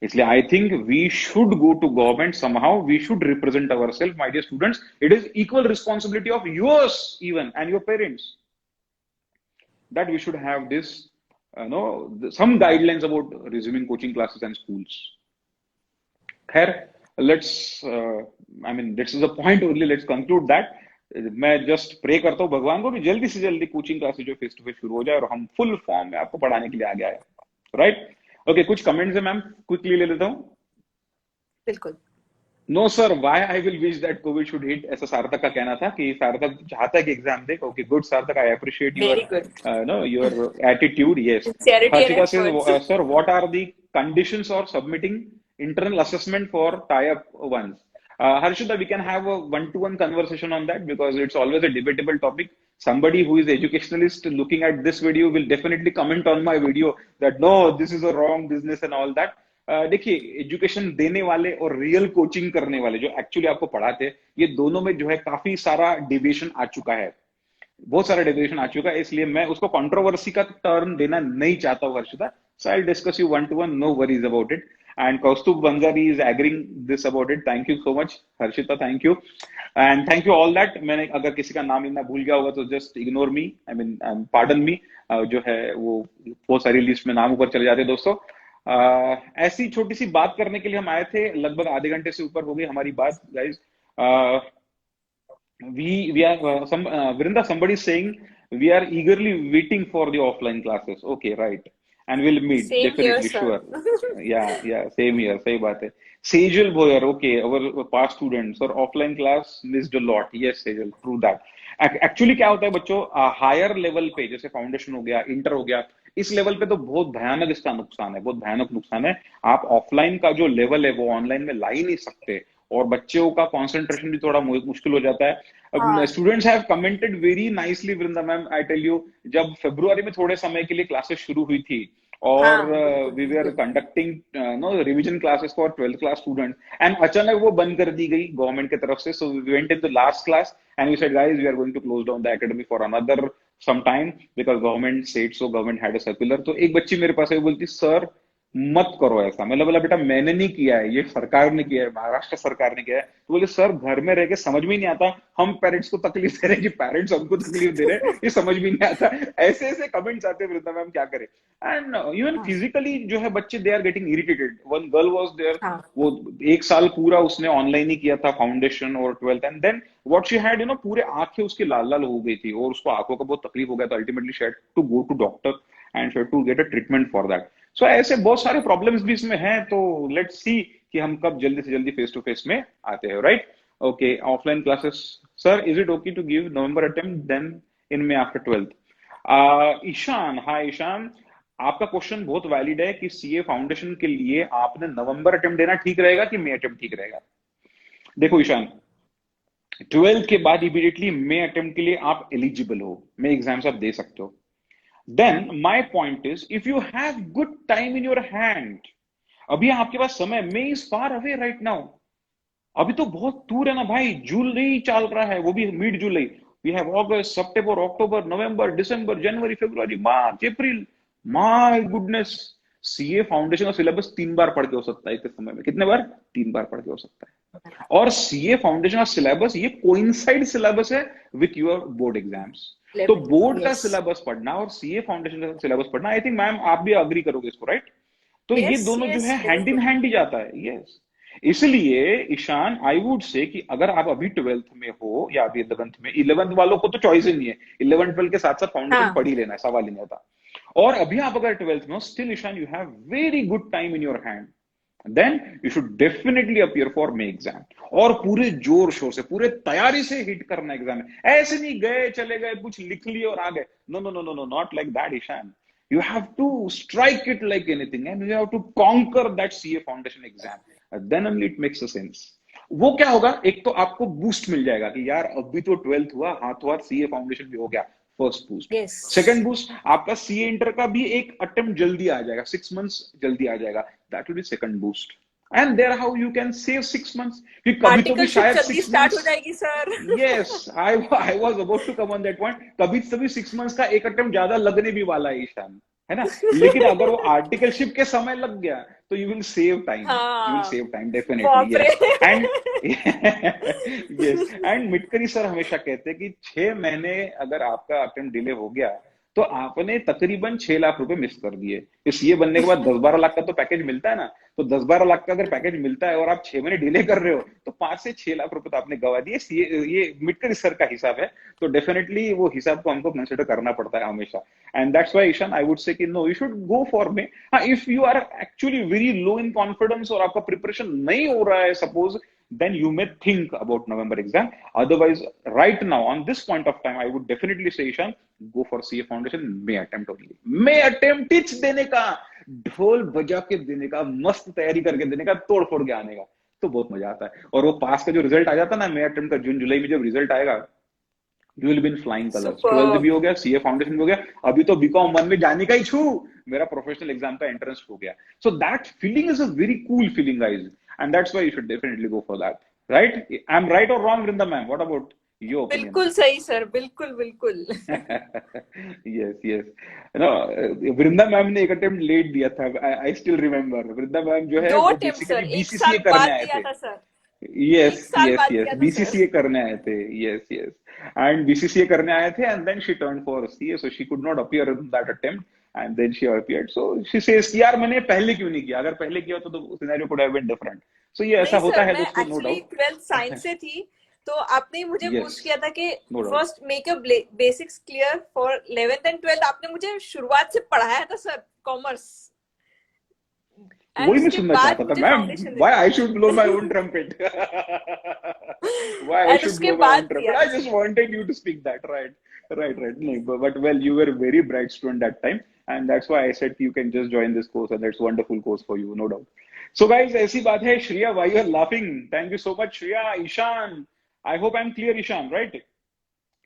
इसलिए I think we should go to government somehow, we should represent our self, my dear students. It is equal responsibility of yours even and your parents that we should have this some guidelines about resuming coaching classes and schools. Khair, let's this is the point only, let's conclude that. मैं just pray करता हूँ भगवान को कि जल्दी से जल्दी coaching classes जो फेस टू फेस शुरू हो जाए और हम फुल फॉर्म में आपको पढ़ाने के लिए आगे आए. राइट? ओके, कुछ कमेंट्स है मैम, क्विकली ले लेता हूँ. बिल्कुल. No sir, why I will wish that Covid should hit, ऐसा सार्थक का कहना था कि सार्थक चाहता है कि exam they. Okay, good Sarthak, I appreciate your attitude. Yes. Harshita से sir, what are the conditions और submitting internal assessment for tie-up ones? Harshita, we can have a one-to-one conversation on that because it's always a debatable topic. Somebody who is educationalist looking at this video will definitely comment on my video that no, this is a wrong business and all that. देखिए, education देने वाले और real coaching करने वाले जो actually आपको पढ़ाते हैं, ये दोनों में जो है काफी सारा डिविएशन आ चुका है, बहुत सारा डिविएशन आ चुका है. इसलिए मैं उसको कंट्रोवर्सी का टर्न देना नहीं चाहता हूँ Harshita. So I'll discuss you one to one, no worries about it. And Kaustubh Banzari is agreeing this about it. Thank you so much, Harshita. Thank you. And thank you all that. मैंने अगर किसी का नाम लेना भूल गया होगा तो just ignore me. Pardon me. जो है वो बहुत सारी लिस्ट में नाम ऊपर चले जाते हैं दोस्तों. ऐसी छोटी सी बात करने के लिए हम आए थे. लगभग आधे घंटे से ऊपर हो गई हमारी बात, guys. We are Vrinda, somebody is saying we are eagerly waiting for the offline classes. Okay, right. And we'll meet. Same definitely, here, sure. Yeah, same here. सही बात है. Sejal Boyer, okay, our past students or offline class missed a lot. Yes, Sejal, true that. Actually क्या होता है बच्चों, higher level पे जैसे foundation हो गया, इंटर हो गया, इस लेवल पे तो बहुत भयानक इसका नुकसान है, बहुत भयानक नुकसान है. आप ऑफलाइन का जो लेवल है वो ऑनलाइन में ला ही नहीं सकते और बच्चों का कंसंट्रेशन भी थोड़ा मुश्किल हो जाता है. Students have commented very nicely. Vrinda ma'am, I tell you, जब फरवरी में थोड़े समय के लिए क्लासेस शुरू हुई थी और we were conducting revision classes for 12th class student, and अचानक वो बंद कर दी गई गवर्नमेंट की तरफ से. So we went in the last class and we said guys, we are going to close down the academy for another some time because government said so, government had a circular. तो एक बच्ची मेरे पास आई बोलती, sir मत करो ऐसा. मैंने बोला बेटा मैंने नहीं किया है, ये सरकार ने किया है, महाराष्ट्र सरकार ने किया है. तो बोले सर घर में रह के समझ में नहीं आता, हम पेरेंट्स को तकलीफ दे रहे हैं कि पेरेंट्स हमको तकलीफ दे रहे हैं, ये समझ में नहीं आता. ऐसे ऐसे कमेंट्स आते हैं वृंदा मैम, क्या करें. एंड इवन फिजिकली जो है बच्चे they are getting irritated. One girl was there, वो 1 साल पूरा उसने ऑनलाइन ही किया था, फाउंडेशन और 12th, and then what she had, पूरे आंखें उसकी लाल लाल हो गई थी और उसको आंखों का बहुत तकलीफ हो गया था. Ultimately she had to go to doctor and she had to get a treatment for that. So ऐसे बहुत सारे प्रॉब्लम्स भी इसमें हैं. तो लेट्स सी कि हम कब जल्दी से जल्दी फेस टू फेस में आते हैं. Right? Okay, offline classes sir, is it okay to give November attempt then in May after 12th? Ishan, hi Ishan, आपका क्वेश्चन बहुत वैलिड है कि सीए फाउंडेशन के लिए आपने नवंबर अटेम्प्ट देना ठीक रहेगा कि मे अटेम्प्ट ठीक रहेगा. देखो ईशान, 12th के बाद इमीडिएटली मे अटेम्प्ट के लिए आप एलिजिबल हो, मे एग्जाम्स आप दे सकते हो. Then my point is, if you have good time in your hand, अभी आपके पास समय, May is far away right now. अभी तो बहुत दूर है ना भाई, जुलाई चल रहा है, वो भी mid July. We have August, September, October, November, December, January, February, March, April. My goodness, CA foundation का सिलेबस 3 बार पढ़ के हो सकता है इतने समय में. कितने बार? 3 बार पढ़ के हो सकता है. और सीए फाउंडेशन का सिलेबस ये कोइंसाइड सिलेबस है विथ योर बोर्ड एग्जाम्स. तो बोर्ड का सिलेबस पढ़ना और सीए फाउंडेशन का सिलेबस पढ़ना, आई थिंक मैम आप भी अग्री करोगे इसको, राइट? तो ये दोनों जो है हैंड इन हैंड ही जाता है. यस, इसलिए ईशान आई वुड से कि अगर आप अभी 12th में हो या अभी 11th में, 11th वालों को तो चॉइस ही नहीं है, 11th 12th के साथ साथ फाउंडेशन पढ़ ही लेना है, सवाल ही नहीं आता. और अभी आप अगर 12th में हो, still Ishaan you have very good time in your hand. Then you should definitely appear for May exam, और पूरे जोर शोर से पूरे तैयारी से हिट करना एग्जाम में। ऐसे नहीं गए चले गए कुछ लिख लिए और आ गए, no no no no no, not like that Ishaan. You have to strike it like anything and you have to conquer that CA foundation exam, then only it makes a sense। वो क्या होगा, एक तो आपको बूस्ट मिल जाएगा कि यार अभी तो 12th हुआ, हाथों हाथ CA फाउंडेशन भी हो गया, first boost. Yes second boost, आपका CA इंटर का भी एक अटेम्प्ट जल्दी आ जाएगा, 6 months जल्दी आ जाएगा, that will be second boost. And there how you can save 6 months, कि कभी तो भी आर्टिकलशिप शायद जल्दी 6 months। स्टार्ट हो जाएगी sir. Yes, I was about to come on that point, कभी तभी 6 months का एक अटेम्प्ट ज्यादा लगने भी वाला है ईशान, है ना। लेकिन अगर वो आर्टिकलशिप के समय लग गया तो you will save time, you will हाँ सेव टाइम डेफिनेटली, बाप रे। Yes. And yes, and Mitkari sir हमेशा कहते हैं कि 6 महीने अगर आपका अटेम्प्ट डिले हो गया तो आपने तकरीबन 6 लाख रुपए मिस कर दिए। इस ये बनने के बाद 10-12 लाख का तो पैकेज मिलता है ना, तो 10-12 लाख का अगर पैकेज मिलता है और आप 6 महीने डिले कर रहे हो तो 5 से 6 लाख रुपए तो आपने गवा दिए। ये मिटकरी सर का हिसाब है, तो डेफिनेटली वो हिसाब को हमको कंसिडर करना पड़ता है हमेशा। And that's why Ishan I would say कि no, you should go for May. हाँ, if you are actually very low in confidence और आपका प्रिपरेशन नहीं हो रहा है suppose, then you may think about November exam. Otherwise, right now, on this point of time, I would definitely say, Ishan, go for CA Foundation May attempt only. May attempt teach देने का, ढोल बजा के देने का, मस्त तैयारी करके देने का, तोड़ फोड़ के आने का, तो बहुत मजा आता है। और वो पास का जो रिजल्ट आ जाता है ना, मे अटेम्प्ट का जून जुलाई में जब रिजल्ट आएगा, you will be in flying colours. 12th super. भी हो गया, CA फाउंडेशन भी हो गया, अभी तो BCom 1 में जाने का ही छू, मेरा प्रोफेशनल एग्जाम का एंट्रेंस हो गया। So that feeling is a very cool feeling guys, and that's why you should definitely go for that, right. I am right और wrong Vrinda ma'am, what about your opinion? बिल्कुल सही sir, बिल्कुल बिल्कुल। Yes yes, no, Vrinda ma'am ने एक attempt late दिया था, I still remember. Vrinda ma'am जो है 2 वो अटेम्प्ट सर, बेसिकली 1 साल BCCA करने बाद आए दिया थे। था सर, यस 1 साल यस बाद यस, दिया था सर। BCCA करने आए थे, यस यस। एंड BCCA करने आए थे and then she turn for CA, so she could not appear in that attempt and then she appeared. So she says यार मैंने पहले क्यों नहीं किया, अगर पहले किया होता तो scenario could have been different. So ये ऐसा नहीं होता सर, है मैं दोस्तों, no actually doubt. 12th science से थी, तो आपने ही मुझे यस, पूछ किया था कि no doubt. First make your basics clear for 11th and 12th। आपने मुझे शुरुआत से पढ़ाया था सर कॉमर्स, एंड वही मैं उसके सुनना बाद चाहता था मुझे मैम, फाउंडेशन व्हाई देनी I should blow my own थी। Trumpet. Why I and should उसके ब्लो माय बाद ओन ट्रम्पेट, दिया आई था just sir. Wanted you to speak that, right right right. नहीं, but well, you were a very bright student that time, and that's why I said you can just join this course, and that's wonderful course for you, no doubt. So guys, ऐसी बात है। Shreya, why you are laughing? Thank you so much, Shreya. Ishan, I hope I'm clear, Ishan, right?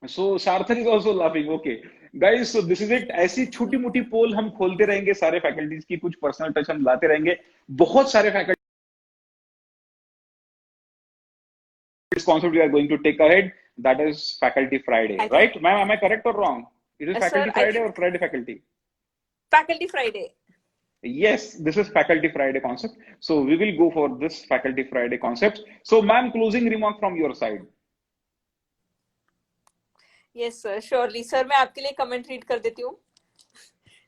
So Sarthak is also laughing. Okay, guys, so this is it। ऐसी छोटी मोटी पोल हम खोलते रहेंगे सारे फैकल्टीज की, कुछ पर्सनल टच हम लाते रहेंगे। बहुत सारे faculty concept we are going to take ahead, that is Faculty Friday, I think right? Ma'am, am I correct or wrong? Is it sir, Faculty I Friday or think Friday Faculty? Faculty Friday. Yes, this is Faculty Friday concept. So we will go for this Faculty Friday concept. So, ma'am, closing remark from your side. Yes sir, surely sir, मैं आपके लिए comment read कर देती हूँ।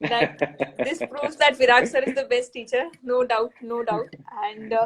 that this proves that Virag sir is the best teacher, no doubt, no doubt। and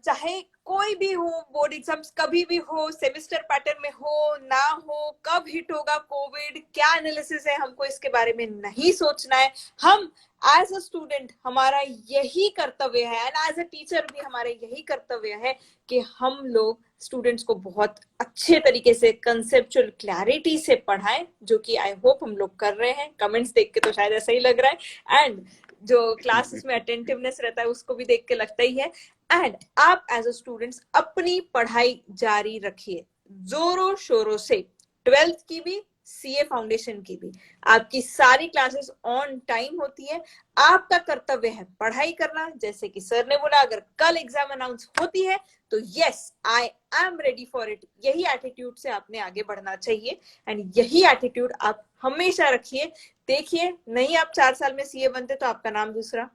चाहे कोई भी हो, बोर्ड एग्जाम्स कभी भी हो, सेमेस्टर पैटर्न में हो ना हो, कब हिट होगा कोविड, क्या एनालिसिस है, हमको इसके बारे में नहीं सोचना है। हम एज अ स्टूडेंट हमारा यही कर्तव्य है, एंड एज अ टीचर भी हमारा यही कर्तव्य है कि हम लोग स्टूडेंट्स को बहुत अच्छे तरीके से कंसेप्चुअल क्लैरिटी से पढ़ाएं, जो कि आई होप हम लोग कर रहे हैं। कमेंट्स देख के तो शायद ऐसा ही लग रहा है, एंड जो क्लासेस में अटेंटिवनेस रहता है उसको भी देख के लगता ही है। एंड आप एज अ स्टूडेंट्स अपनी पढ़ाई जारी रखिए जोरों शोरों से, 12th की भी, CA फाउंडेशन की भी। आपकी सारी क्लासेस ऑन टाइम होती है, आपका कर्तव्य है पढ़ाई करना। जैसे कि सर ने बोला, अगर कल एग्जाम अनाउंस होती है तो yes, I am ready for it, यही एटीट्यूड से आपने आगे बढ़ना चाहिए, एंड यही एटीट्यूड आप हमेशा रखिए। देखिए, नहीं आप 4 साल में CA बनते तो आपका नाम दूसरा।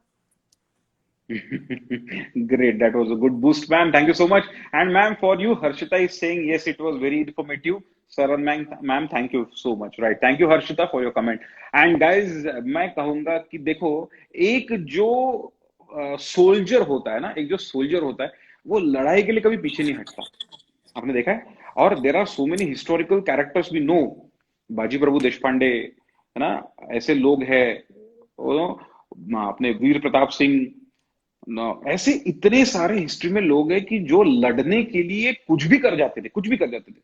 Great, that was a good boost, ma'am. Thank you so much. And ma'am, for you, Harshita is saying yes, it was very informative. Sir and ma'am, thank you so much. Right, thank you, Harshita, for your comment. And guys, मैं कहूंगा कि देखो, एक जो soldier होता है ना, एक जो सोल्जर होता है, वो लड़ाई के लिए कभी पीछे नहीं हटता। आपने देखा है। और there are so many historical characters we know, Baji Prabhu Deshpande, है ना, ऐसे लोग हैं, अपने वीर प्रताप सिंह, ऐसे इतने सारे हिस्ट्री में लोग हैं कि जो लड़ने के लिए कुछ भी कर जाते थे, कुछ भी कर जाते थे।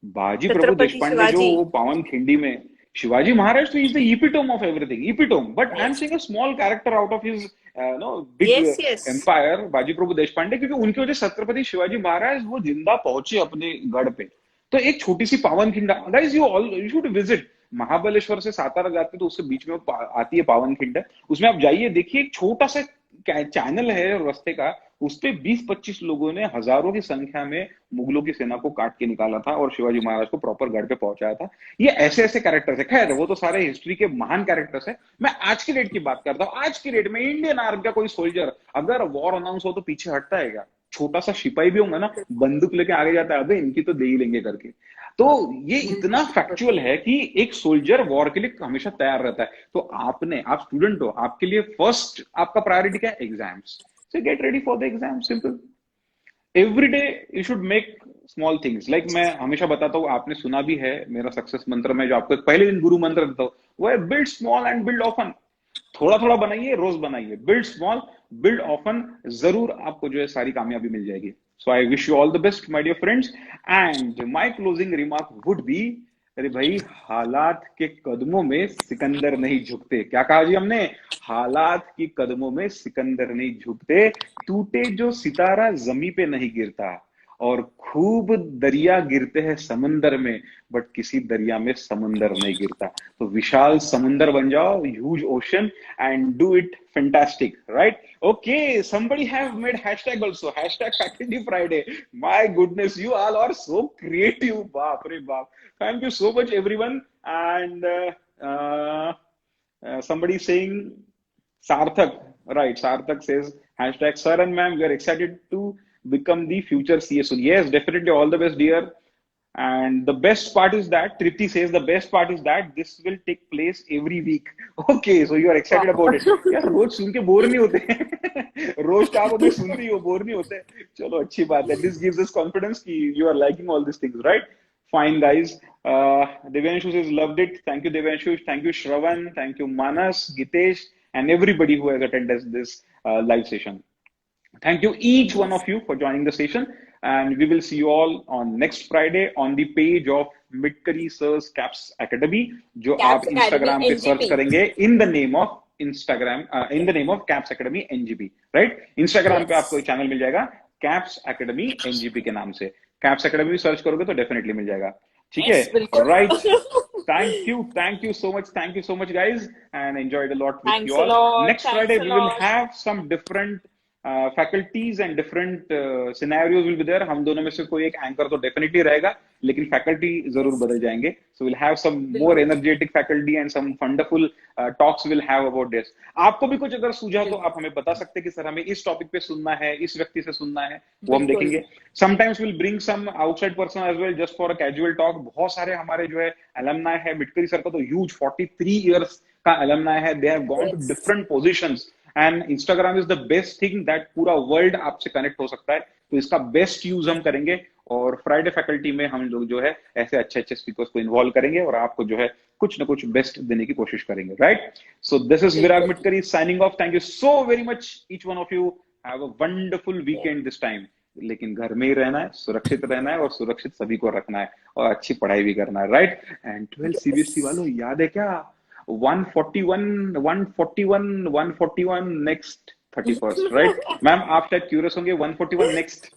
बाजी प्रभु छत्रपति देशपांडे जो शिवाजी। वो पावन खिंडी में, शिवाजी महाराज तो is the epitome of everything, epitome, but I am yes saying a small character out of his no big yes yes. Empire, Baji Prabhu Deshpande, क्योंकि उनकी वजह से छत्रपति शिवाजी महाराज वो जिंदा पहुंचे अपने गढ़ पे। तो एक छोटी सी Pavan Khinda, guys you should visit. Mahabaleshwar से सातारा जाते तो उसके बीच में आती है पावन खिंड, उसमें आप जाइए, देखिए एक छोटा सा चैनल है रास्ते का, उस पे 20-25 लोगों ने हजारों की संख्या में मुगलों की सेना को काट के निकाला था और शिवाजी महाराज को प्रॉपर गढ़ पे पहुंचाया था। ये ऐसे ऐसे कैरेक्टर्स है, खैर वो तो सारे हिस्ट्री के महान कैरेक्टर्स है। मैं आज की डेट की बात करता हूँ। आज की डेट में इंडियन आर्मी का कोई सोल्जर अगर वॉर अनाउंस हो तो पीछे हटता है क्या? छोटा सा सिपाही भी होगा ना, बंदूक लेके आगे जाता है, अबे इनकी तो दे ही लेंगे करके। तो ये इतना फैक्चुअल है कि एक सोल्जर वॉर के लिए हमेशा तैयार रहता है। तो आप स्टूडेंट हो, आपके लिए फर्स्ट आपका प्रायोरिटी क्या है? Exams. So get ready for the exam. Simple. Every day you should make small things. Like मैं हमेशा बताता हूँ, आपने सुना भी है मेरा सक्सेस मंत्र में जो आपको पहले दिन गुरु मंत्र देता हूँ, वो है build small and build often. थोड़ा थोड़ा बनाइए, रोज बनाइए, बिल्ड स्मॉल बिल्ड ऑफन, जरूर आपको जो है सारी कामयाबी मिल जाएगी। So I wish you all the best my dear friends, and my closing remark would be, अरे भाई, हालात के कदमों में सिकंदर नहीं झुकते। क्या कहा जी हमने? हालात की कदमों में सिकंदर नहीं झुकते, टूटे जो सितारा जमी पे नहीं गिरता, और खूब दरिया गिरते हैं समंदर में, बट किसी दरिया में समंदर नहीं गिरता। तो विशाल समुंदर बन जाओ, huge ocean, and do it fantastic, right? Okay, somebody have made hashtag also, hashtag faculty friday. My goodness, you all are so creative, baap re baap. Thank you so much everyone. And somebody saying Sarthak, right? Sarthak says hashtag sir and ma'am, we are excited to become the future CSO. Yes, definitely, all the best dear. And the best part is that Tripti says the best part is that this will take place every week. Okay, so you are excited about it. यार रोज सुन के bore नहीं होते रोज का आप अभी सुनते ही हो, bore नहीं होते। चलो अच्छी बात है। This gives us confidence कि you are liking all these things, right? Fine guys. Devanshu says loved it. Thank you Devanshu. Thank you Shravan. Thank you Manas, Gitesh, and everybody who has attended this live session. Thank you, each one of you, for joining the session. And we will see you all on next Friday on the page of Midkari Sir's Caps Academy, जो आप caps academy Instagram पे search NGP. करेंगे in the name of Instagram, in the name of Caps Academy NGP, right? Instagram पे yes आपको एक channel मिल जाएगा Caps Academy NGP के नाम से। Caps Academy सर्च करोगे तो डेफिनेटली मिल जाएगा। ठीक है, यस बिल्कुल। right? Thank you so much, guys, and enjoyed a lot with you thanks a all. Lot, Next thanks Friday, a we will lot. have some different faculties and different scenarios will be there. हम दोनों में से कोई एक anchor तो definitely रहेगा, लेकिन faculty जरूर यस बदल जाएंगे। So will have some more बिल्कुल energetic faculty and some wonderful talks will have about this. आपको भी कुछ अगर सूझा तो आप बिल्कुल हमें बता सकते हैं कि सर हमें इस टॉपिक पे सुनना है, इस व्यक्ति से सुनना है, वो हम बिल्कुल। देखेंगे। Sometimes will bring some outside person as well, just for a casual talk. बहुत सारे हमारे जो है अलमनाई है, मिटकरी सर का तो ह्यूज 43 इयर्स का अलमनाई है, they have gone to yes different positions, and Instagram is the best thing that पूरा वर्ल्ड आपसे कनेक्ट हो सकता है। तो इसका बेस्ट यूज हम करेंगे, और फ्राइडे फैकल्टी में हम लोग जो है ऐसे अच्छे अच्छे स्पीकर्स को इन्वॉल्व करेंगे और आपको जो है कुछ ना कुछ बेस्ट देने की कोशिश करेंगे, राइट? सो दिस इज विराग बिल्कुल। Mitkari signing off. Thank you so very much each one of you. Have a wonderful weekend this time. लेकिन घर में ही रहना है, सुरक्षित रहना है, और सुरक्षित सभी को रखना है, और अच्छी पढ़ाई भी करना है, राइट? एंड 12 सीबीएसई वालों, याद है क्या? 141 नेक्स्ट 31st, राइट? मैम आप शायद क्यूरियस होंगे, 141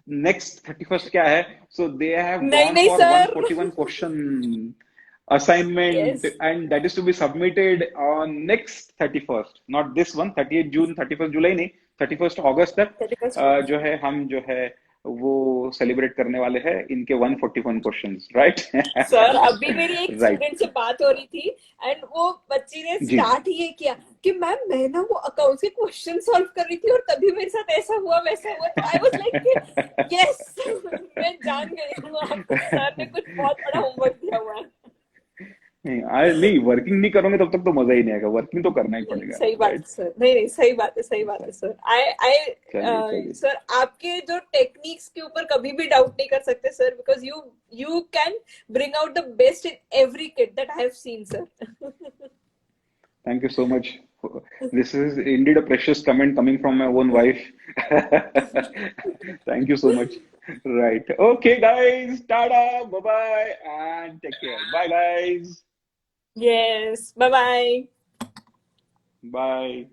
नेक्स्ट 31st क्या है? सो दे हैव नहीं गॉन नहीं for sir. 141 question assignment, yes and that is to be submitted on next 31st, not this one 30th June, 31st July नहीं, 31st August तक 31 जो है हम जो है वो सेलिब्रेट करने वाले हैं इनके 141 क्वेश्चंस, राइट? सर अभी मेरी एक राइट स्टूडेंट से बात हो रही थी एंड वो बच्ची ने जी। स्टार्ट ये किया कि मैम मैं ना वो अकाउंट्स के क्वेश्चन सॉल्व कर रही थी और तभी मेरे साथ ऐसा हुआ वैसा हुआ। तो आई वाज लाइक यस मैं जान गई हूँ आपको सर ने कुछ बहुत बड़ा होमवर्क दिया हुआ है। नहीं, वर्किंग नहीं करोगे तब तक तो मजा ही नहीं आएगा, वर्किंग तो करना ही नहीं पड़ेगा, सही बात है राइट? सर। नहीं नहीं सही बात है, सही बात है सर। चलिए सर आपके जो टेक्निक्स के ऊपर कभी भी डाउट नहीं कर सकते sir, because you can bring out the best in every kid that I have scene sir. Thank you so much This is indeed a precious comment coming from my own wife. Thank you so much. Right. Okay, guys. Tada. Bye bye. And take care. Bye, guys. Yes. Bye bye. Bye.